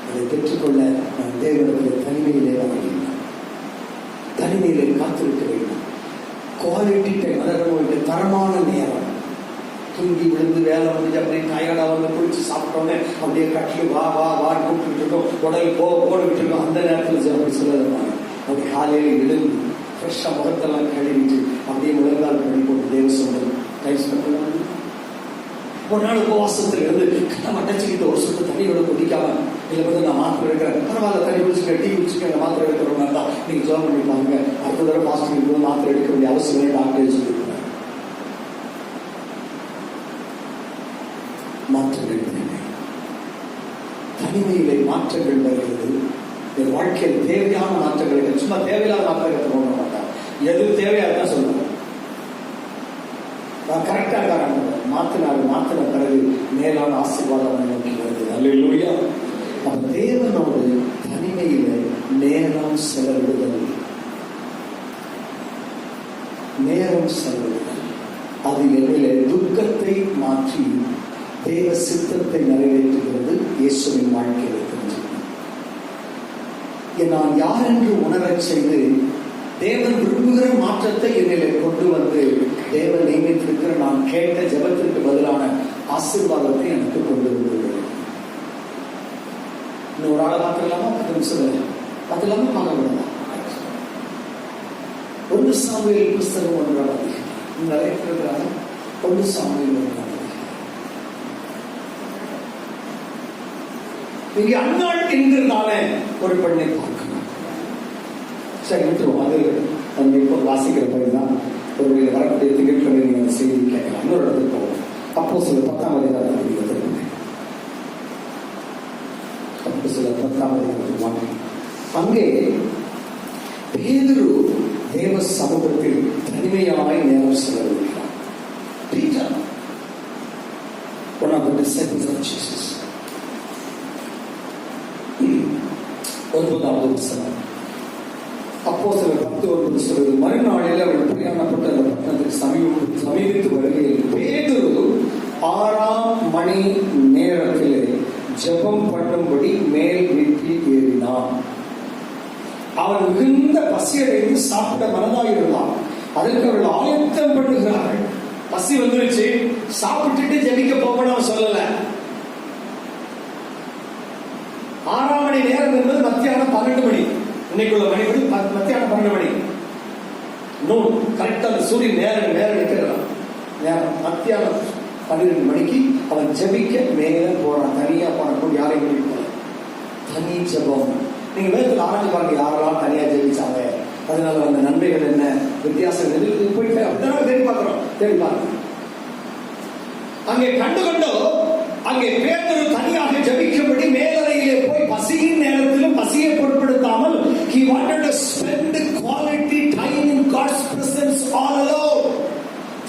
அதை பெற்றுக்கொள்ள நான் தேவனிடத்தில் தனிமையிலே வர வேண்டும், தனிமையிலே காத்திருக்க வேண்டும். குவாலிட்டி டைம், அதாவது தரமான நேரம். தூங்கி விழுந்து வேலை முடிஞ்சு அப்படியே டயர்டா வந்து குளிச்சு சாப்பிட்டோன்னே அப்படியே கட்டி வா வா வா கூப்பிட்டு இருக்கோம், உடல் போட்டுக்கிட்டு இருக்கோம். அந்த நேரத்தில் அப்படி சொல்லலாம். அப்படி காலையில் எழுந்து ஃப்ரெஷ்ஷாக முகத்தெல்லாம் கழுவிட்டு அப்படியே முழங்கால் பண்ணி போட்டு தேவ சொந்தம் டைஸ் பண்ணலாம். ஒரு நாள் உபவாசத்தில் இருந்து நம்ம அடைச்சிக்கிட்டு ஒரு சொட்டு தண்ணியோட குடிக்காம இல்லை வந்து நான் மாத்திரை எடுக்கிறேன், பரவாயில்ல தண்ணி குடிச்சுக்க, டீ குடிச்சுக்க, மாத்திரை எடுக்கிறவங்க தான் நீங்கள் ஜோம் பண்ணிப்பாங்க. அடுத்த தடவை ஃபாஸ்டிங் இருக்கும்போது மாத்திரை எடுக்க வேண்டிய அவசியம் டாக்டர் சொல்லியிருக்கிறார். மாற்றங்கள் தேவை. தனிமையிலே மாற்றங்கள் வருகிறது. என் வாழ்க்கையில் தேவையான மாற்றங்களை சும்மா தேவையில்லாத மாற்றங்களை போக மாட்டார். எது தேவையா தான் சொல்லுவாங்க. நான் கரெக்டா மாத்தின பிறகு மேலான ஆசீர்வாதம் நோக்கி வருது. அல்லேலூயா. அப்ப தேவனோடு தனிமையில நேரம் செலவிடுதல் அது என்னிலே துக்கத்தை மாற்றி தேவ சித்தத்தை நிறைவேற்றுகிறது. இயேசுவின் வாழ்க்கையில் நான் யார் என்று உணரச் செய்து தேவன் விரும்புகிற மாற்றத்தை என்னிலே கொண்டு வந்து தேவன் நியமித்திருக்கிற நான் கேட்ட ஜெபத்திற்கு பதிலான ஆசீர்வாதத்தை எனக்கு கொண்டு வந்துள்ளது. இன்னும் ஒரு ஆளை பார்த்துக்கலாமா? 10 நிமிஷம் பார்த்துக்கலாமா? பார்க்க விடலாம். 1 சாமுவேல் புஸ்தகம் 1ஆம் அதிகாரம் நிறைய இருக்கிறாங்க. 1 சாமுவேல் 1ஆம் அதிகாரம். இங்கே அன்னாள் என்கிறதான ஒரு பெண்ணை பார்க்கணும். சரி விட்டுருவோம். அது நம்ம இப்போ வாசிக்கிற பகுதி தான். ஒரு வரக்கூடிய திங்கட்கிழமை நீங்கள் செய்தி கேட்கலாம். இன்னொரு இடத்துக்கு போவோம். அப்போஸ்தலர் 10ஆம் அதிகாரத்துக்கு திரும்ப. அப்போஸ்தலர் 10ஆம் அதிகாரத்துக்கு வாங்க. அங்கே பேதுரு தேவ சமூகத்தில் தனிமையாய் நேரம் செலவழிக்கிறார். Peter, one of the disciples of Jesus. 9வது வசனம். அப்போஸ்தலர் 10:9 சொல்வது, மறுநாளில் அவர்கள் பிரயாணப்பட்ட அந்த பட்டணத்துக்கு சமீபித்து வருகையில் பேதுரு 6ஆம் மணி நேரத்திலே ஜெபம் பண்ணும்படி மேல் வீட்டில் ஏறினான். அவன் மிகுந்த பசியடைந்து சாப்பிட மனதாயிருந்தான். அதற்கு அவர்கள் ஆயத்தம் பண்ணுகிறார்கள். பசி வந்துருச்சு, சாப்பிட்டுட்டு ஜெபிக்க போகணும் அவன் சொல்லல. 6ஆம் மணி நேரம் என்பது மத்தியானம் 12 மணி. இன்னைக்குள்ள மணிபடி மத்தியானம் 12 மணி. நூன் கரெக்டா சூரியன் நேரம் நிற்கிறான். நேரம் மத்தியானம் 12 மணிக்கு அவன் ஜெபிக்க மேல போறான். தனியா போன யாரையும் முடிப்பாங்க. தனி ஜெபம். நீங்க வேதத்தில் ஆராய்ச்சி பாருங்க, யாரெல்லாம் தனியா ஜெபிச்சாங்க, அதனால அந்த நன்மைகள் என்ன, வித்தியாசம் போயிட்டு அப்படிதான் தேடி பார்க்கிறோம். தேடி பாருங்க. அங்கே கண்டுகொண்டோ அங்கே பேதுரு தனியாக ஜெபிக்கும்படி மேலறையிலே போய் பசியின் நேரத்திலும் பசியை பொருட்படுத்தாமல் he wanted to spend quality time in God's presence all alone.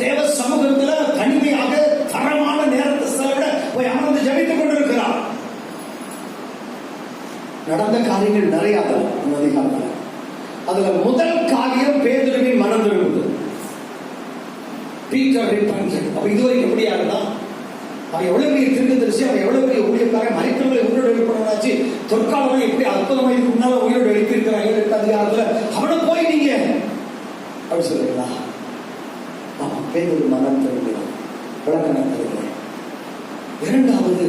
தேவ சமூகத்துல தனிமையாக தரமான நேரத்தை செலவிட போய் அமர்ந்து ஜெபித்துக் கொண்டிருக்கிறார். நடந்த காரியங்கள் நிறைய அதிகாரத்தில். அதுல முதல் காரியம் பேதுருவின் மனம் திரும்புவது. Peter repented. அப்ப இதுவரைக்கும் எப்படியா இருந்தா, அவன் எவ்வளவு பெரிய தீர்க்கதரிசி, அவன் எவ்வளவு பெரிய ஊழியக்காரன், மரித்தவர்களை உயிரோடு எழுப்பணும்னாச்சு. தொற்காலம் எப்படி அற்புதமா இதுக்கு முன்னால உயிரோடு எழுப்பியிருக்கிறான் 7 அதிகாரத்துல. அவனை போய் நீங்க அப்படி சொல்றீங்களா? ஆமா, பேதுரு மனம் திரும்புகிறான். விளக்கம் தருகிறேன். இரண்டாவது,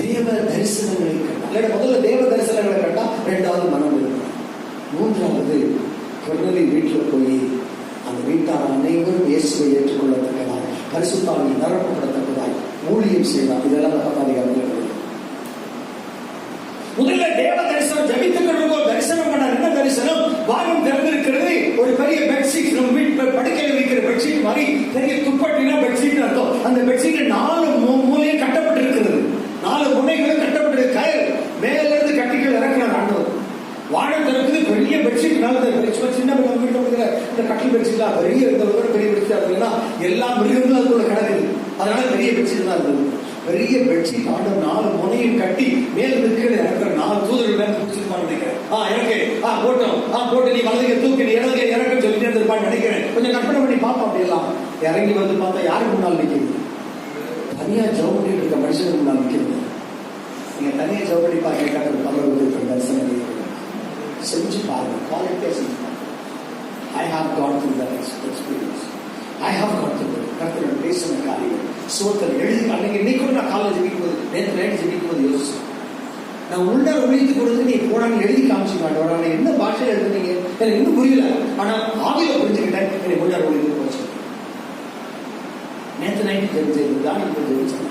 தேவ தரிசனங்களை கண்டா. முதல்ல தேவ தரிசனங்களை கண்டா, இரண்டாவது மனம் இருக்கிறான். மூன்றாவது, கொர்நேலியு வீட்டில் போய் அந்த வீட்டார் அனைவரும் இயேசுவை ஏற்றுக்கொள்ளத்தக்கதாய், பரிசுத்தாவினால் நிரப்பப்படத்தக்கதாய் ஊழியம் செய்தார். இதெல்லாம் 10ஆம் அதிகாரத்தில். முதல்ல தேவ தரிசனம் ஜெபித்துக் கொண்டிருக்கோம். தரிசனம் பண்ண என்ன தரிசனம்? வானம் திறந்திருக்கிறது. ஒரு பெரிய பெட்ஷீட், நம்ம வீட்டு படுக்கையில் வைக்கிற பெட்ஷீட் மாதிரி பெரிய துப்பட்டினா பெட்ஷீட் அர்த்தம். அந்த பெட்ஷீட் 4 மூலையும் கட்டப்பட்டிருக்கிறது. 4 முனைகளும் கட்டப்பட்டிருக்க கயிறு மேல இருந்து கட்டிகள் இறக்குறார் ஆண்டவர். வானம் திறக்குது. பெரிய பெட்ஷீட், சின்ன இந்த கட்டில் பெட்ஷீட்லாம் பெரிய பெரிய பெட்ஷீட் இருக்குன்னா எல்லா மிருகங்களும் அதுக்குள்ள கிடக்குது. அதனால பெரிய பெட்ஷீட் தான் இருக்குது. பெரிய பெட்ஷீட் ஆண்டவர் 4 முனையும் கட்டி மேல இருக்கிற இறக்குற 4 தூதர்கள் மேல பிடிச்சிருப்பான்னு நினைக்கிறேன். போட்டு நீ வலதுகை தூக்கி நீ இடதுகை இறக்குன்னு சொல்லிட்டே இருப்பான்னு நினைக்கிறேன். கொஞ்சம் கற்பனை பண்ணி பார்ப்போம். அப்படி எல்லாம் இறங்கி வந்து பார்த்தா யாருக்கு முன்னால் நிற்கிறது? தனியா ஜெபம் பண்ணிட்டு இருக்க மனுஷனுக்கு முன்னால் நிற்கிறது. நீங்க தனியா ஜெபம் பண்ணி பாருங்க. தரிசனம் செஞ்சு பாருங்க. குவாலிட்டியா செஞ்சு பாருங்க. I have gone through that experience. I have gone through that. கர்த்தர் பேசின காரியம் சோத்தல் எழுதி அன்னைக்கு இன்னைக்கு நான் காலேஜ் ஜெபிக்கும்போது, நேற்று நைட் ஜெபிக்கும்போது யோசிச்சேன். நான் உள்ள உழைத்து கொடுத்து நீ போனான்னு எழுதி காமிச்சு மாட்டோம். என்ன பாஷையில் எழுதுனீங்க எனக்கு இன்னும் புரியல. ஆனா ஆவியில புரிஞ்சுக்கிட்டேன். எனக்கு உள்ள உழைத்து போச்சு. நேற்று நைட்டு ஜெபிச்சேன்.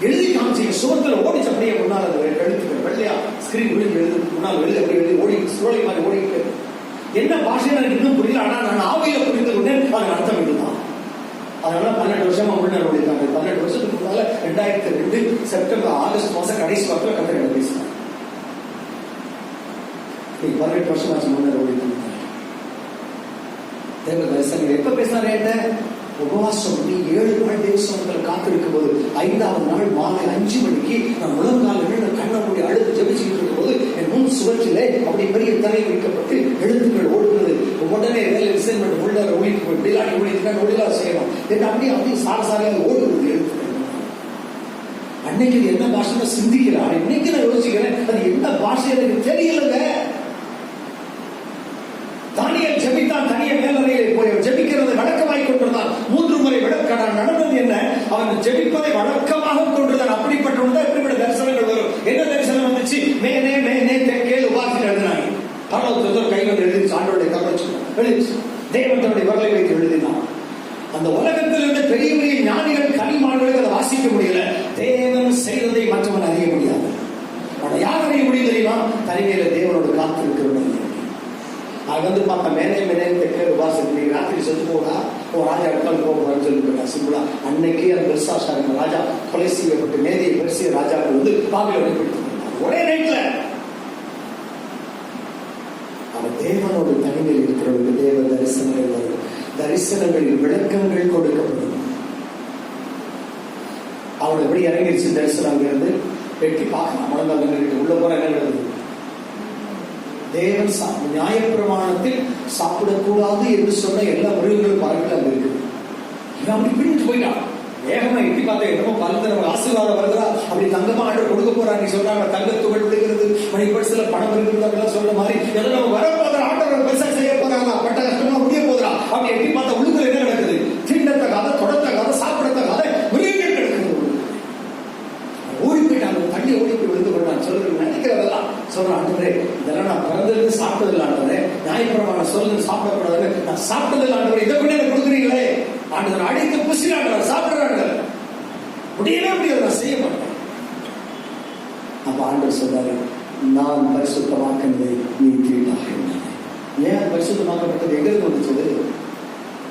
எழுதி காமிச்சீங்க. சோத்துல ஓடிச்சு அப்படியே முன்னால் அது எழுத்துக்கள் வெள்ளையா ஸ்கிரீன் விழுந்து எழுது முன்னால் வெளியே அப்படி எழுதி ஓடி சோலை மாதிரி ஓடிட்டு என்ன பாஷையில எனக்கு இன்னும் புரியல. ஆனா நான் ஆவியில புரிந்து கொண்டேன். அதன் அர்த்தம் இதுதான். அதனால 12 வருஷமா முன்னர் ஓடிட்டாங்க. 12 வருஷத்துக்கு முன்னால 2002 செப்டம்பர் ஆகஸ்ட் மாசம் கடைசி வாரத்தில் கத்தர் பேசினாங்க. 18 வருஷமாச்சு முன்னர் ஓடிட்டு. தேவ தரிசனம் எப்ப பேசினாரு? என்ன உபவாசம் நீ 7 நாள் தேவசனத்தில் காத்திருக்கும் போது 5ஆவது நாள் மாலை 5 மணிக்கு நான் முழங்கால் கண்ணை மூடி அழுது ஜெபிச்சுட்டு இருக்கும் போது என் முன் சுவற்றிலே அப்படி பெரிய தலை வைக்கப்பட்டு எழுத்துக்கள் ஓடுகிறது. உடனே வேலை டிசைன் பண்ணி உள்ளார ஓடிட்டு விளையாடி ஓடிட்டு ஒளிலா செய்யணும் என்று அப்படியே சாரசாரியாக ஓடுகிறது எழுத்துக்கள். அன்னைக்கு என்ன பாஷை சிந்திக்கிறார். இன்னைக்கு நான் யோசிக்கிறேன் அது என்ன பாஷை எனக்கு தெரியலங்க. தானியேல் ஜெபித்தான். தனிய மேலறையில் போய் ஜெபிக்கிறது வழக்கமாய் கொண்டிருந்தான். 3 முறை நடந்தது என்ன? அவன் ஜெபிப்பதை வழக்கமாக கொண்டிருந்தான். அப்படிப்பட்ட எப்படிப்பட்ட தரிசனங்கள் வரும்? என்ன தரிசனம் வந்துச்சு? மேனே மேனே தெற்கேல் உபாசி எழுதினாங்க. பரலோகத்தில் கை வந்து எழுதி ஆண்டவருடைய கவனிச்சு தேவன் தன்னுடைய வரலை வைத்து எழுதினான். அந்த உலகத்தில் இருந்த பெரிய பெரிய ஞானிகள் கனிமான்களுக்கு அதை வாசிக்க முடியல. தேவன் செய்ததை மற்றவன் அறிய முடியாது. ஆனா யார் அறிய முடியும் தெரியுமா? தனிமையில தேவனோட காத்திருக்கிறவன். அது வந்து பார்த்தா மேனே தெற்கே வாசல் ராத்திரி செத்து போடா ராஜா இடத்துல போகிறான்னு சொல்லி சிம்பிளா அன்னைக்கே அந்த பெர்சாஷார் ராஜா கொலை செய்யப்பட்டு மேதியை பெருசிய ராஜாக்கள் வந்து பாபிலோனை பிடித்து ஒரே நைட்ல. அவன் தேவனோடு தனிமையில் இருக்கிறவர்களுக்கு தேவ தரிசனங்கள் வரும். தரிசனங்களில் விளக்கங்கள் கொடுக்கப்படும். அவன் எப்படி இறங்கிடுச்சு தரிசனம் அங்கிருந்து வெட்டி பார்க்கலாம். முழங்கால் உள்ள போற என்ன நடக்குது? தேவன் நியாயப்பிரமாணத்தில் சாப்பிடக்கூடாது என்று சொன்ன எல்லா மிருகங்களும் பறக்கல அங்க இருக்குது. அப்படி பிடிச்சு போயிட்டான். வேகமா எட்டி பார்த்தா என்னமோ பலத்த நம்ம ஆசீர்வாதம் வருகிறா, அப்படி தங்கமா ஆண்டு கொடுக்க போறாங்க சொல்றாங்க. தங்க துகள் விடுகிறது, மணிப்படிசில பணம் இருக்கிறதா சொல்ற மாதிரி எல்லாம் நம்ம வரப்போகிற ஆண்டவர் பெருசா செய்ய போறாங்க. பட்ட கஷ்டமா முடிய போகிறா. அப்படி எட்டி பார்த்தா உள்ளுக்குள்ள என்ன நடக்குது? திண்டத்தக்காத, தொடத்தக்காத, சாப்பிடத்தக்காத மிருகங்கள் கிடக்குது. ஓடி போயிட்டாங்க. தண்ணி ஓடி போய் விழுந்து கொண்டான். சொல்றது நினைக்கிறதெல்லாம் சொல்றான். ஆண்டவரே இதெல்லாம் நான் பிறந்தது சாப்பிட்டதில்லை ஆண்டவரே, நியாயப்பிரமாணம் சொல்லுங்க சாப்பிடக்கூடாது, நான் சாப்பிட்டதில்லை ஆண்டவரே, இதை கொண்டு எனக்கு கொடுக்குறீங்களே ஆண்டவர் அடித்து புசிறாங்க சாப்பிடுறாங்க. முடியவே முடியாது, நான் செய்ய மாட்டேன். அப்ப ஆண்டவர் சொல்றாரு, நான் பரிசுத்தமாக்கினதை நீ தீட்டாக. ஏன் பரிசுத்தமாக்கப்பட்டது? எங்கிருந்து வந்துச்சு?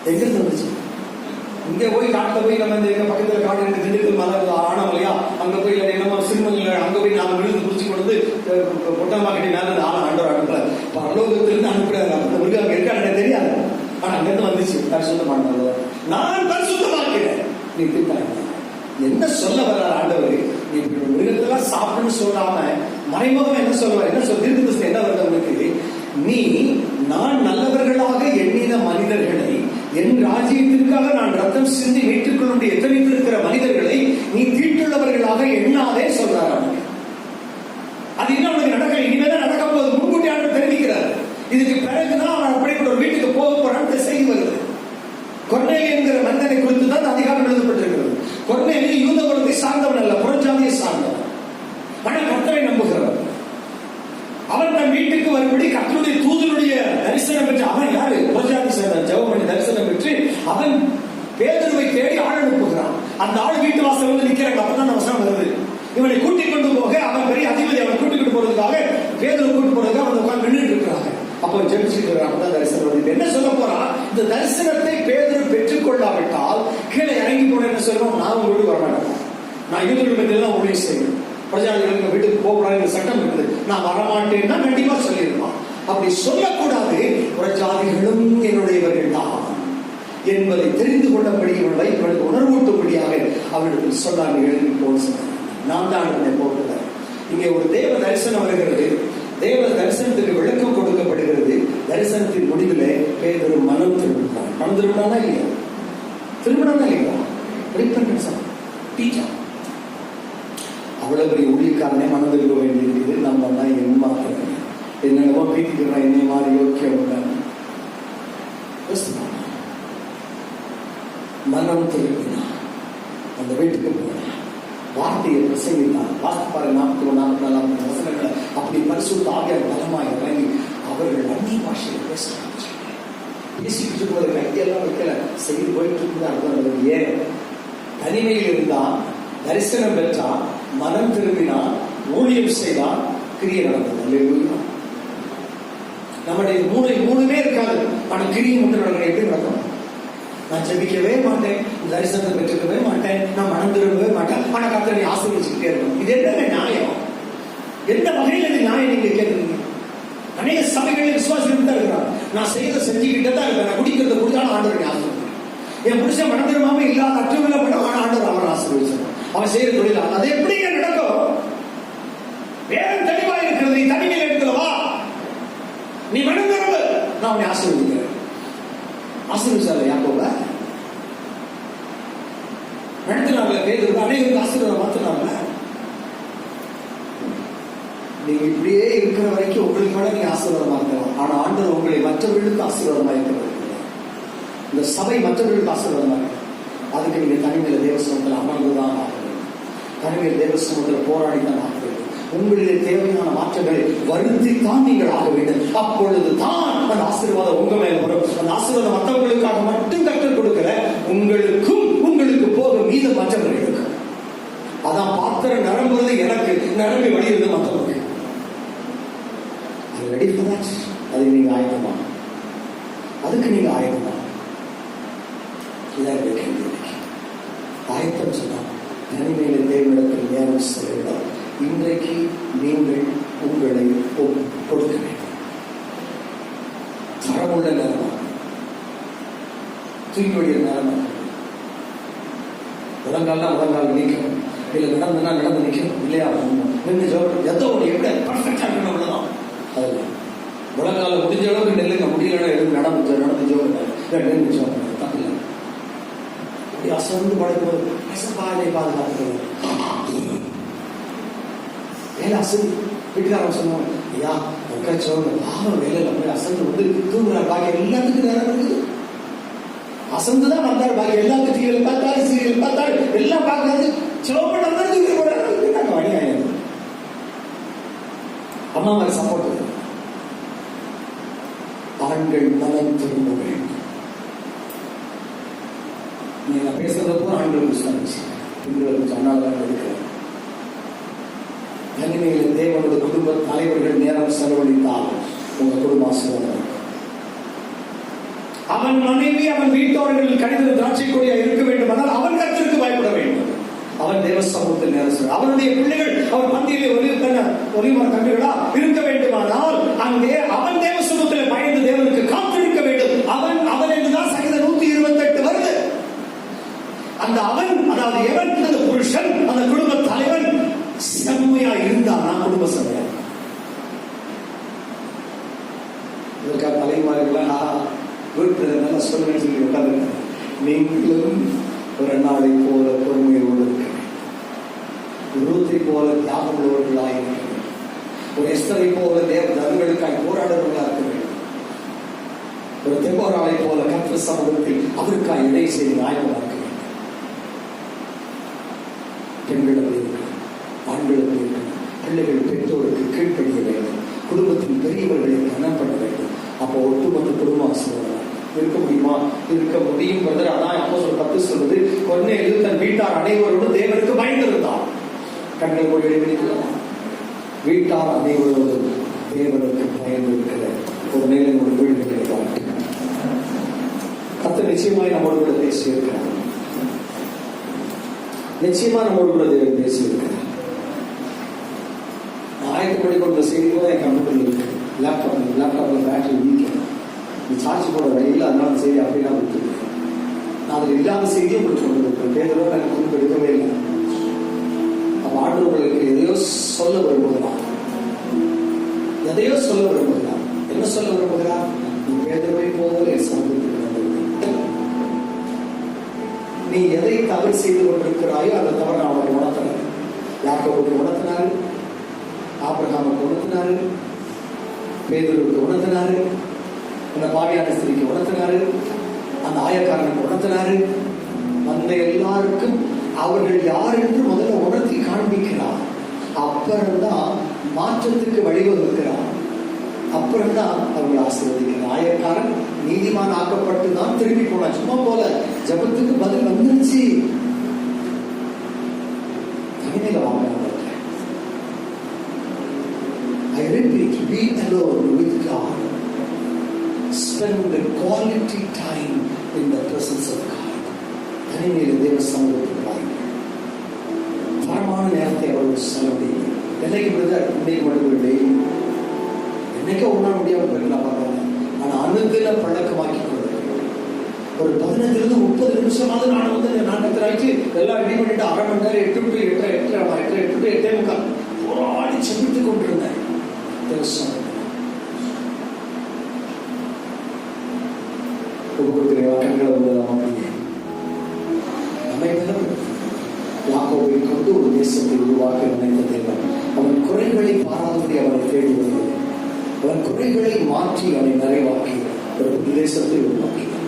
எங்கிருந்து வந்துச்சு? இங்க போய் காட்டுல போய் நம்ம இந்த எங்க பக்கத்துல காடு இருக்கு, திண்டுக்கல் மலை ஆனோம் இல்லையா, அங்க போய் நம்ம சிறுமங்கல அங்க போய் நாம விழுந்து குடிச்சு கொண்டு பொட்டமா கட்டினால ஆண்டவர் அனுப்புற பரலோகத்திலிருந்து அனுப்புறாரு. அந்த மிருகம் அங்க இருக்கா எனக்கு தெரியாது, ஆனா அங்கிருந்து வந்துச்சு பரிசுத்தமானது. நான் பரிசுத்தமாக்கிறேன் நீ திட்டாங்க. என்ன சொல்ல வர்றாரு ஆண்டவர்? நீ மிருகத்தெல்லாம் சாப்பிடுன்னு சொல்லாம மறைமுகம் என்ன சொல்லுவார்? என்ன சொல்ல தீர்க்கதரிசனம் என்ன வருது அவனுக்கு? நீ நான் நல்லவர்களாக எண்ணின மனிதர்களை என் ராஜ்யத்திற்காக நான் ரத்தம் சிந்தி மீட்டுக் கொள்ள எத்தனைத்திருக்கிற மனிதர்களை நீ தீட்டுள்ளவர்களாக எண்ணாதே சொல்றார். அது இன்னும் அவனுக்கு நடக்கல, இனிமேதான் நடக்க போகுது. முன்கூட்டி ஆண்டு தெரிவிக்கிறார். இதுக்கு பிறகுதான் அவன் அப்படிப்பட்ட ஒரு வீட்டுக்கு போக போறான்னு செய்தி வருது. கொர்நேலியு என்கிற மனிதனை குறித்து தான் அதிகாரம் எழுதப்பட்டிருக்கிறது. கொர்நேலியு யூத குலத்தை சார்ந்தவன் அல்ல, புறஜாதியை சார்ந்தவன். ஆனால் கர்த்தரை நம்புகிறவன். அவன் தன் வீட்டுக்கு வரும்படி கர்த்தருடைய தூதனுடைய தரிசனம் பெற்று, அவன் யாரு? புறஜாதி சேர்ந்த ஜெபம் பண்ணி தரிசனம் பெற்று அவன் பேதுருவை தேடி ஆள் அனுப்புகிறான். அந்த ஆள் வீட்டு வாசல் வந்து நிக்கிறாங்க. அப்பதான் வசனம் வருது, இவனை கூட்டிக் கொண்டு போக அவன் பெரிய அதிபதி, அவனை கூட்டிக் கொண்டு போறதுக்காக பேதுரு கூட்டு போறதுக்காக அவன் உட்கார்ந்து நின்றுட்டு இருக்கிறாங்க. அப்போ ஜெபிச்சுட்டு அப்பதான் தரிசனம் வருது. என்ன சொல்ல போறான்? இந்த தரிசனத்தை பேதுரு பெற்றுக் கொள்ளாவிட்டால் கீழே இறங்கி போன என்ன சொல்லணும்? நான் உங்க வீடு வரமாட்டேன், நான் யூதர்கள் மத்தியெல்லாம் ஊழியம் செய்யணும், பிரஜாதிகளுக்கு வீட்டுக்கு போகக்கூடாது சட்டம் இருக்குது, நான் வரமாட்டேன்னா கண்டிப்பா சொல்லிடுவான். அப்படி சொல்லக்கூடாது. பிரஜாதிகளும் என்னுடையவர்கள் தான் என்பதை தெரிந்து கொள்ளபடி இவர்களுக்கு உணர்வூட்டும்படியாக அவர்களுக்கு சொன்னாங்க. எழுதி போல் சொன்னாங்க, நான் தான் என்னை போட்டுறேன். இங்கே ஒரு தேவ தரிசனம் வருகிறது. தேவ தரிசனத்துக்கு விளக்கம் கொடுக்கப்படுகிறது. தரிசனத்தின் முடிவிலே பேதுரு மனம் திரும்பினான். மனம் திரும்பினானா இல்லையா? திரும்பினானா இல்லையா? அவ்வளவு பெரிய ஊழியக்காரனே மனம் திரும்ப வேண்டியிருக்குது. நம்ம தான் ஏமாத்துறேன், என்னென்னவோ பீட்டிக்கிறோம், என்னை மாதிரி யோக்கியம் மனம் திரும்பினான். அந்த வீட்டுக்கு போனான், வார்த்தையை பிரசங்கித்தான். வாசிப்பாரு 44 வசனங்களை அப்படி பரிசுத்த ஆவியார் பலமாக இறங்கி அவர்கள் அந்நிய பாஷையில் பேசுறாங்க. பேசிக்கிட்டு போற கையெல்லாம் வைக்கல, செய்து போயிட்டு இருக்குது. அர்த்தம் ஏன்? தனிமையில் இருந்தான், தரிசனம் பெற்றான், மனம் திரும்பினான், ஊழியம் செய்தான், கிரியை நடந்தது. நம்முடைய மூணுமே இருக்காது, ஆனா கிரியை மட்டும் நடக்கிற எப்படி நடக்கும்? நான் ஜெபிக்கவே மாட்டேன், தரிசனத்தை பெற்றுக்கவே மாட்டேன், நான் மனம் திரும்பவே மாட்டேன், ஆனா கர்த்தரை ஆசீர்வதிச்சுக்கிட்டே இருக்கணும். இது என்ன நியாயம்? எந்த வகையில் இது நியாயம் நீங்க கேட்குறீங்க? அநேக சபைகளில் விசுவாசிகள் தான் இருக்கிறாங்க. நான் செய்யறத செஞ்சுக்கிட்டே தான் இருக்கிறேன், நான் குடிக்கிறத குடிச்சாலும் ஆண்டவரை ஆசீர்வதிக்கிறேன். என் புருஷன் மனம் திரும்பாம இல்லாத அற்றுவில பண்ண ஆண்டவர் அவரை ஆசீர்வதிச்சார். அவன் செய்யற தொழில் அது எப்படி நடக்கும்? வேதம் தெளிவாக இருக்கிறது. நீ தனிமையில் இருக்கிறவா, நீ மனம் திரும்ப, நான் அவனை ஆசீர்வதிக்கிறேன். ஆசீர்வதிச்சால யாக்கோப நடத்தினாங்கள, பேதுரு அநேகருக்கு ஆசீர்வாதம் மாத்தினாங்கள. நீங்க இப்படியே இருக்கிற வரைக்கும் உங்களுக்கு மேல நீங்க ஆசீர்வாதமா இருக்கலாம். ஆனா ஆண்டவர் உங்களை மற்றவர்களுக்கு ஆசீர்வாதமா இருக்கிறது. இந்த சபை மற்றவர்களுக்கு ஆசீர்வாதமா இருக்கு. அதுக்கு நீங்க தனிமையில தேவசனத்தில் அமர்ந்துதான் ஆக வேண்டும். தனிமையில் தேவசனத்தில் போராடிதான் ஆக வேண்டும். உங்களிலே தேவையான மாற்றங்களை வருத்தித்தான் நீங்கள் ஆக வேண்டும். அப்பொழுது தான் அந்த ஆசீர்வாதம் உங்க மேல வரும். அந்த ஆசீர்வாதம் மற்றவர்களுக்காக மட்டும் கற்றுக் கொடுக்கல, உங்களுக்கும் உங்களுக்கு போக மீது மற்றவர்களுக்கு. அதான் பாத்திரம் நிரம்புறது எனக்கு, நிரம்பி வடிகிறது மற்றவர்கள். அதுக்கு நீங்க ஆயத்தமா? அதுக்கு நீங்க ஆயத்தமா? இதான் கேள்வி. ஆயத்தம் சொன்னா தனிமையில தேவனிடத்தில் நேரம் செலவிட இன்றைக்கு நீங்கள் உங்களை கொடுக்க வேண்டும். தரமுள்ள நேரமா, தூய்மையுடைய நேரமா, முழங்கால் நிற்கணும், இல்லை நடந்து நிற்கணும், இல்லையா நின்று ஜோம் எதோ ஒன்று எப்படி பர்ஃபெக்டா இருக்கணும், அவ்வளவுதான். அது முழங்கால முடிஞ்ச அளவுக்கு நெல்லுங்க, முடியலன்னா எழுந்து நடந்து ஜோம் நின்று ஜோம் தப்பில்லை. அப்படி அசந்து படுக்கும்போது பாதை பாதுகாப்பு வேலை அசந்து வீட்டுக்காரன் சொன்னாங்க, ஐயா உட்காச்சோங்க பாவம் வேலையில போய் அசந்து வந்து தூங்குறாரு, பாக்கி எல்லாத்துக்கும் நேரம் இருக்குது. அசந்துதான் வந்தாரு, பாக்கி எல்லாத்துக்கும் டிவியில் பார்த்தாரு, சீரியல் பார்த்தாரு, எல்லாம் பார்க்கறது சோப்பட நாங்க வழி ஆயிடுது. அம்மா மாதிரி சப்போர்ட். ஆண்கள் மனம் திரும்ப வேண்டும். நீங்க பேசுறதப்போ ஆண்கள் சொன்னால்தான் இருக்கிறேன். தனிமையில் தேவனுடைய குடும்ப தலைவர்கள் நேரம் செலவழித்தால் உங்க குடும்ப ஆசீர்வாதம். அவன் மனைவி அவன் வீட்டோர்கள் கடித திராட்சை கொடியா இருக்க வேண்டும், ஆனால் அவன் கர்த்தருக்கு பயப்பட வேண்டும். அவன் தேவ சமூகத்தில் நேரம், அவனுடைய பிள்ளைகள் அவன் பந்தியிலே ஒளிமர கண்டுகளா இருக்க வேண்டுமானால் அங்கே அவன் தேவ சமூகத்தில் பயந்து தேவனுக்கு காத்திருக்க வேண்டும். அவன் என்றுதான் சங்கீதம் 128 வருது. அந்த அவன், அதாவது எவன், அந்த புருஷன், அந்த குடும்ப தலைவன் செம்மையா இருந்தானா குடும்ப சபையா. இதற்காக தலைமார்கள்லாம் நல்லா சொல்லுங்க சொல்லி உட்கார்ந்து, நீங்களும் ஒரு நாளை போல பொறுமையோடு இருக்க வேண்டும், ரூத்தை போல தியாகம் உள்ளவர்களாக இருக்க வேண்டும், ஒரு எஸ்தரை போல தேவ தர்மங்களுக்காக போராடுவர்களாக இருக்க வேண்டும், ஒரு தெபோராளை போல கர்த்தர் சமூகத்தில் அவருக்காக இடை செய்து ஆயத்தமாக இருக்க வேண்டும். பெண்கள் அப்படி இருக்கணும், ஆண்கள் அப்படி இருக்கணும், பிள்ளைகள் பெற்றோருக்கு கீழ்ப்படிய வேண்டும், குடும்பத்தின் பெரியவர்களை கனம் பண்ண வேண்டும். அப்போ ஒட்டுமொத்த குடும்ப ஆசீர்வாதம் இருக்க முடியுமா? இருக்க முடியும். அதான் அப்போஸ்தலர் 10 சொல்றது, கொர்நேலியு தன் வீட்டார் அனைவரோடு தேவனுக்கு பயந்திருந்தார். கண்கள் போய் எழுதிக்கலாம். வீட்டார் அனைவரோடு தேவனுக்கு பயந்திருக்கிற ஒரு நேரம் ஒரு வீடுகளை வாழ்க்கை கர்த்தர் நிச்சயமாய் நம்மோடு கூட பேசியிருக்கிறார். நிச்சயமா நம்மோடு கூட தேவன் பேசியிருக்கிறார். ஆயத்தப்படி கொண்ட செய்தி கூட என் கம்ப்யூட்டர்ல இருக்கு, லேப்டாப்ல பேட்டரி வீக்க சார்ஜ் போட வழியில், அதனால அந்த செய்தி அப்படின்னா கொடுத்துருக்கேன். நான் அதில் இல்லாத செய்தியும் உங்களுக்கு கொண்டு கொடுப்பேன். பேரோ எனக்கு கொண்டு எடுக்கவே இல்லை. அப்ப ஆண்டவர்களுக்கு எதையோ சொல்ல விரும்புகிறார், எதையோ சொல்ல விரும்புகிறார். என்ன சொல்ல விரும்புகிறார்? நீ பேதவை போல என் சமூகத்துக்கு நீ எதை தவறு செய்து கொண்டிருக்கிறாயோ அந்த தவறு நான் அவனை உணர்த்தினார். யாக்கோபுக்கு உணர்த்தினாரு, ஆபிரகாமுக்கு உணர்த்தினாரு, பேதுருவுக்கு உணர்த்தினாரு, அந்த பாவியான ஸ்திரிக்கு உணர்த்தினாரு, அந்த ஆயக்காரனுக்கு உணர்த்தினாரு. அந்த எல்லாருக்கும் அவர்கள் யார் என்று முதல்ல உணர்த்தி காண்பிக்கிறார். அப்புறம்தான் மாற்றத்துக்கு வழிவகுக்கிறார். அப்புறம்தான் அவர்கள் ஆசீர்வதிக்கிறார். ஆயக்காரன் நீதிமான் ஆக்கப்பட்டு தான் திரும்பி போனான். சும்மா போல ஜபத்துக்கு பதில் வந்துருச்சு. தனிமையில வாங்க. I repeat, be alone with God. Spend the quality time in the presence of God. தனிமையில் தேவ சமூகத்தில் வாருங்கள். தரமான நேரத்தை அவர்கள் செலவழிங்க. என்னைக்கு முடிந்தால் இன்னைக்கு மட்டும் டெய்லி என்னைக்க ஒன்றா முடியாமல் போயிருக்கலாம் பார்ப்பாங்க. ஆனால் அனுதின பழக்கமாக்கி கொள்ளுங்கள். ஒரு 15-30 நிமிஷமாவது நான் கத்திராய்ச்சி எல்லாம் ரெடி பண்ணிட்டு அரை மணி நேரம் 8 to 8:30 போராடி செஞ்சுட்டு கொண்டிருந்தேன். யாக்கோபை கொண்டு ஒரு தேசத்தை உருவாக்க நினைத்த தேவன் அவன் குறைகளை பாராதபடி அவனை தேடி வருகிறது. அவன் குறைகளை மாற்றி அவனை நிறைவாக்கி ஒரு தேசத்தை உருவாக்கினார்.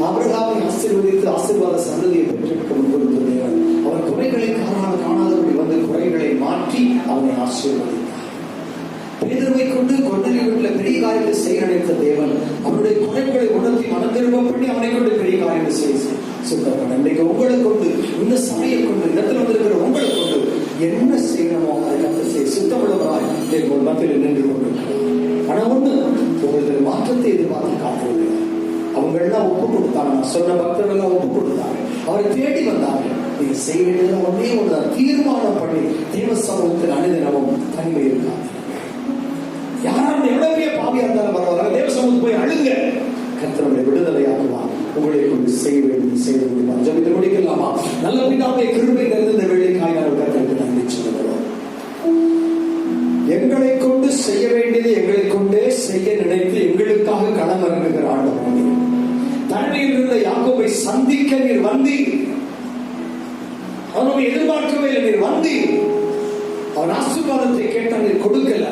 ஆபிரகாமை ஆசீர்வதித்து ஆசீர்வாத சந்ததியை பெற்றெடுக்க முன்கொடுத்த தேவன் அவன் குறைகளை காணாதபடி வந்து குறைகளை மாற்றி அவனை ஆசீர்வதித்தார். பேதுருவை கொண்டு கொர்நேலியு வீட்டில் பெரிய காரியத்தை செய்ய நினைத்த தேவன் அவனுடைய குறைகளை உணர்த்தி மனதிரும்ப பண்ணி அவனை கொண்டு பெரிய காரியத்தை செய்ய சுத்தப்பட இன்றைக்கு உங்களை கொண்டு இந்த சபையை கொண்டு இடத்துல வந்திருக்கிற உங்களை கொண்டு என்ன செய்யணுமோ அதை கற்று செய்ய சுத்தமுள்ளவராய் மத்தியில் நின்று கொண்டிருக்கிறார். ஆனா ஒண்ணு, உங்கள் ஒப்பு கொடுத்தாங்க. நான் சொன்ன பக்தர்கள் எல்லாம் ஒப்பு கொடுத்தாங்க. அவரை தேடி வந்தாங்க. நீங்க செய்ய வேண்டியது ஒன்னே ஒன்றுதான், தீர்மானம் பண்ணி தேவ சமூகத்தில் அனுதினமும் தனிமை இருக்காங்க. யாராவது எவ்வளவு பெரிய பாவியா இருந்தாலும் பரவாயில்ல, தேவ சமூகத்துக்கு போய் அழுங்க. கர்த்தருடைய விடுதலையாக்குவார். உங்களை கொண்டு செய்ய வேண்டியது செய்து முடியுமா? ஜெபித்து முடிக்கலாமா? நல்ல பிதாவே, கிருபை நிறைந்த இந்த வேளைக்காய் நாங்கள் கர்த்தருக்கு நன்றி சொல்லுகிறோம். எங்களை கொண்டு செய்ய வேண்டியது எங்களை கொண்டே செய்ய நினைத்து எங்களுக்காக களமிறங்குகிற ஆண்டவரே, தண்ணீர் இருந்த யாக்கோபை சந்திக்க நீர் வந்தீர். அவனை எதிர்பார்க்கவே இல்லை, நீர் வந்தீர். அவன் ஆசீர்வாதத்தை கேட்ட நீர் கொடுக்கல,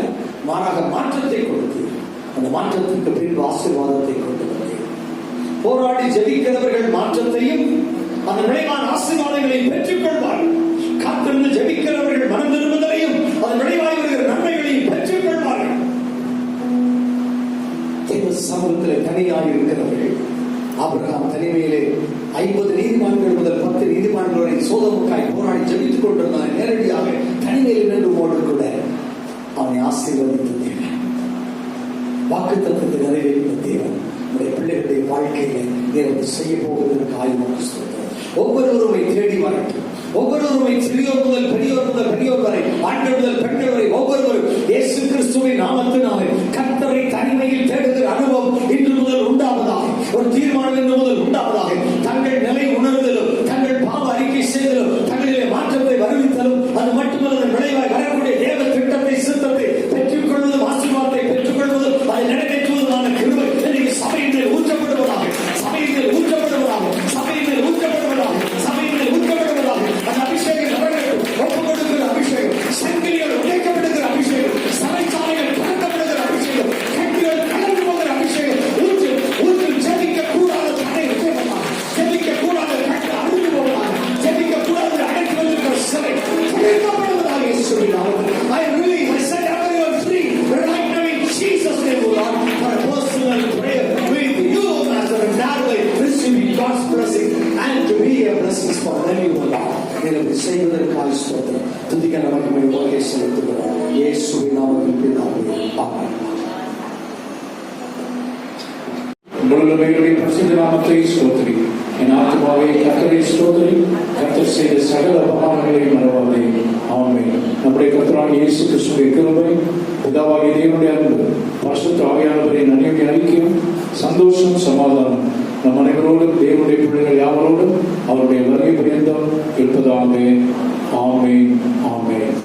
மாறாக மாற்றத்தை கொடுத்தீர். அந்த மாற்றத்திற்கு பின்பு ஆசீர்வாதத்தை கொண்டு வந்தீர். போராடி ஜெபிக்கிறவர்கள் மாற்றத்தையும் அந்த விளைவான ஆசீர்வாதங்களையும் பெற்றுக் கொள்வார்கள். காத்திருந்து ஜெபிக்கிறவர்கள் மனம் திரும்புதலையும் அதன் விளைவாய் வருகிற நன்மைகளையும் பெற்றுக் கொள்வார்கள். தேவ சமூகத்தில் தனியாக இருக்கிறவர்கள், ஆபிரகாம் தனிமையிலே 50 நீதிமான்கள் முதல் 10 நீதிமான்கள் வரை சோதமுக்காய் போராடி ஜெபித்துக் கொண்டிருந்தான். நேரடியாக தனிமையில் நின்று ஓடு கூட அவனை ஆசீர்வதித்த தேவன், வாக்குத்தத்தத்தை நிறைவேற்ற தேவன் உடைய பிள்ளைகளுடைய வாழ்க்கையில நீர் செய்ய போவதற்கு ஆயுதமாக சொல்கிறோம். ஒவ்வொருவருமை தேடி வரட்டும். ஒவ்வொருவருமை சிறியோர் முதல் பெரியோர் வரை, ஆண்கள் முதல் பெண்கள் வரை ஒவ்வொருவரும் இயேசு கிறிஸ்துவின் நாமத்தினாலே கர்த்தரை தனிமையில் தேடுகிற அனுபவம் இன்று முதல் உண்டாவதாக, ஒரு தீர்மானம் இன்று முதல் உண்டாவதாக. தங்கள் நிலை உணர்தலும், தங்கள் பாவ அறிக்கை செய்தலும், தங்களிலே மாற்றத்தை வருவித்தலும், அது மட்டுமல்ல விளைவாய் வரக்கூடிய தேவ திட்டத்தை சித்தத்தை பெற்றுக் கொள்வதும், ஆசீர்வாதத்தை பெற்றுக் கொள்வதும், அதை நிறைவேற்றுவதுமான கிருபை சபையிலே ஊற்றப்படுவதாக, சபையிலே ஊற்றப்படுவதாக, சபையிலே ஊற்றப்படுவதாக, சபையிலே ஊற்றப்படுவதாக. அந்த அபிஷேகம் ஒப்பு கொடுக்கிற அபிஷேகம், சங்கிலிகள் உடைக்கப்படுகிற அபிஷேகம், சமைச்சாலைகள் திறக்கப்படுகிற அபிஷேகம், கட்டுகள் கலந்து போகிற அபிஷேகம், ஊற்றில் ஜெபிக்க கூடாத தடை உடையவதாக, ஜெபிக்க கூடாத கட்டு அழிந்து போவதாக, ஜெபிக்க கூடாத அடைத்து வந்திருக்கிற சிலை திறக்கப்படுவதாக இயேசுவின் நாமத்தில். I release, I set everyone free right now in Jesus' name, O Lord, for a personal prayer with you as a Nazareth, receiving God's blessing and to be a blessing for many, O Lord. நீங்கள் செய்வதற்காக ஸ்தோத்திரம், துதிக்க நமக்கு உங்களுக்கே செலுத்துகிறோம். இயேசுவின் நாமத்தில் பிதாவே, ஆமென். முழுமையுடைய பரிசுத்த நாமத்தை ஸ்தோத்திரி. என் ஆத்மாவே கர்த்தரை ஸ்தோத்திரி. கர்த்தர் செய்த சகல உபகாரங்களையும் மறவாதே. ஆமென். நம்முடைய கர்த்தராகிய இயேசு கிறிஸ்துவின் கிருபை, பிதாவாகிய தேவனுடைய அன்பு, பரிசுத்த ஆவியானவரின் அந்யோன்ய ஐக்கியம், சந்தோஷம், சமாதானம் நம் அனைவரோடும், தேவனுடைய பிள்ளைகள் யாவரோடும் அவருடைய வருகை பரியந்தம் இருப்பதாக. ஆமென், ஆமென்.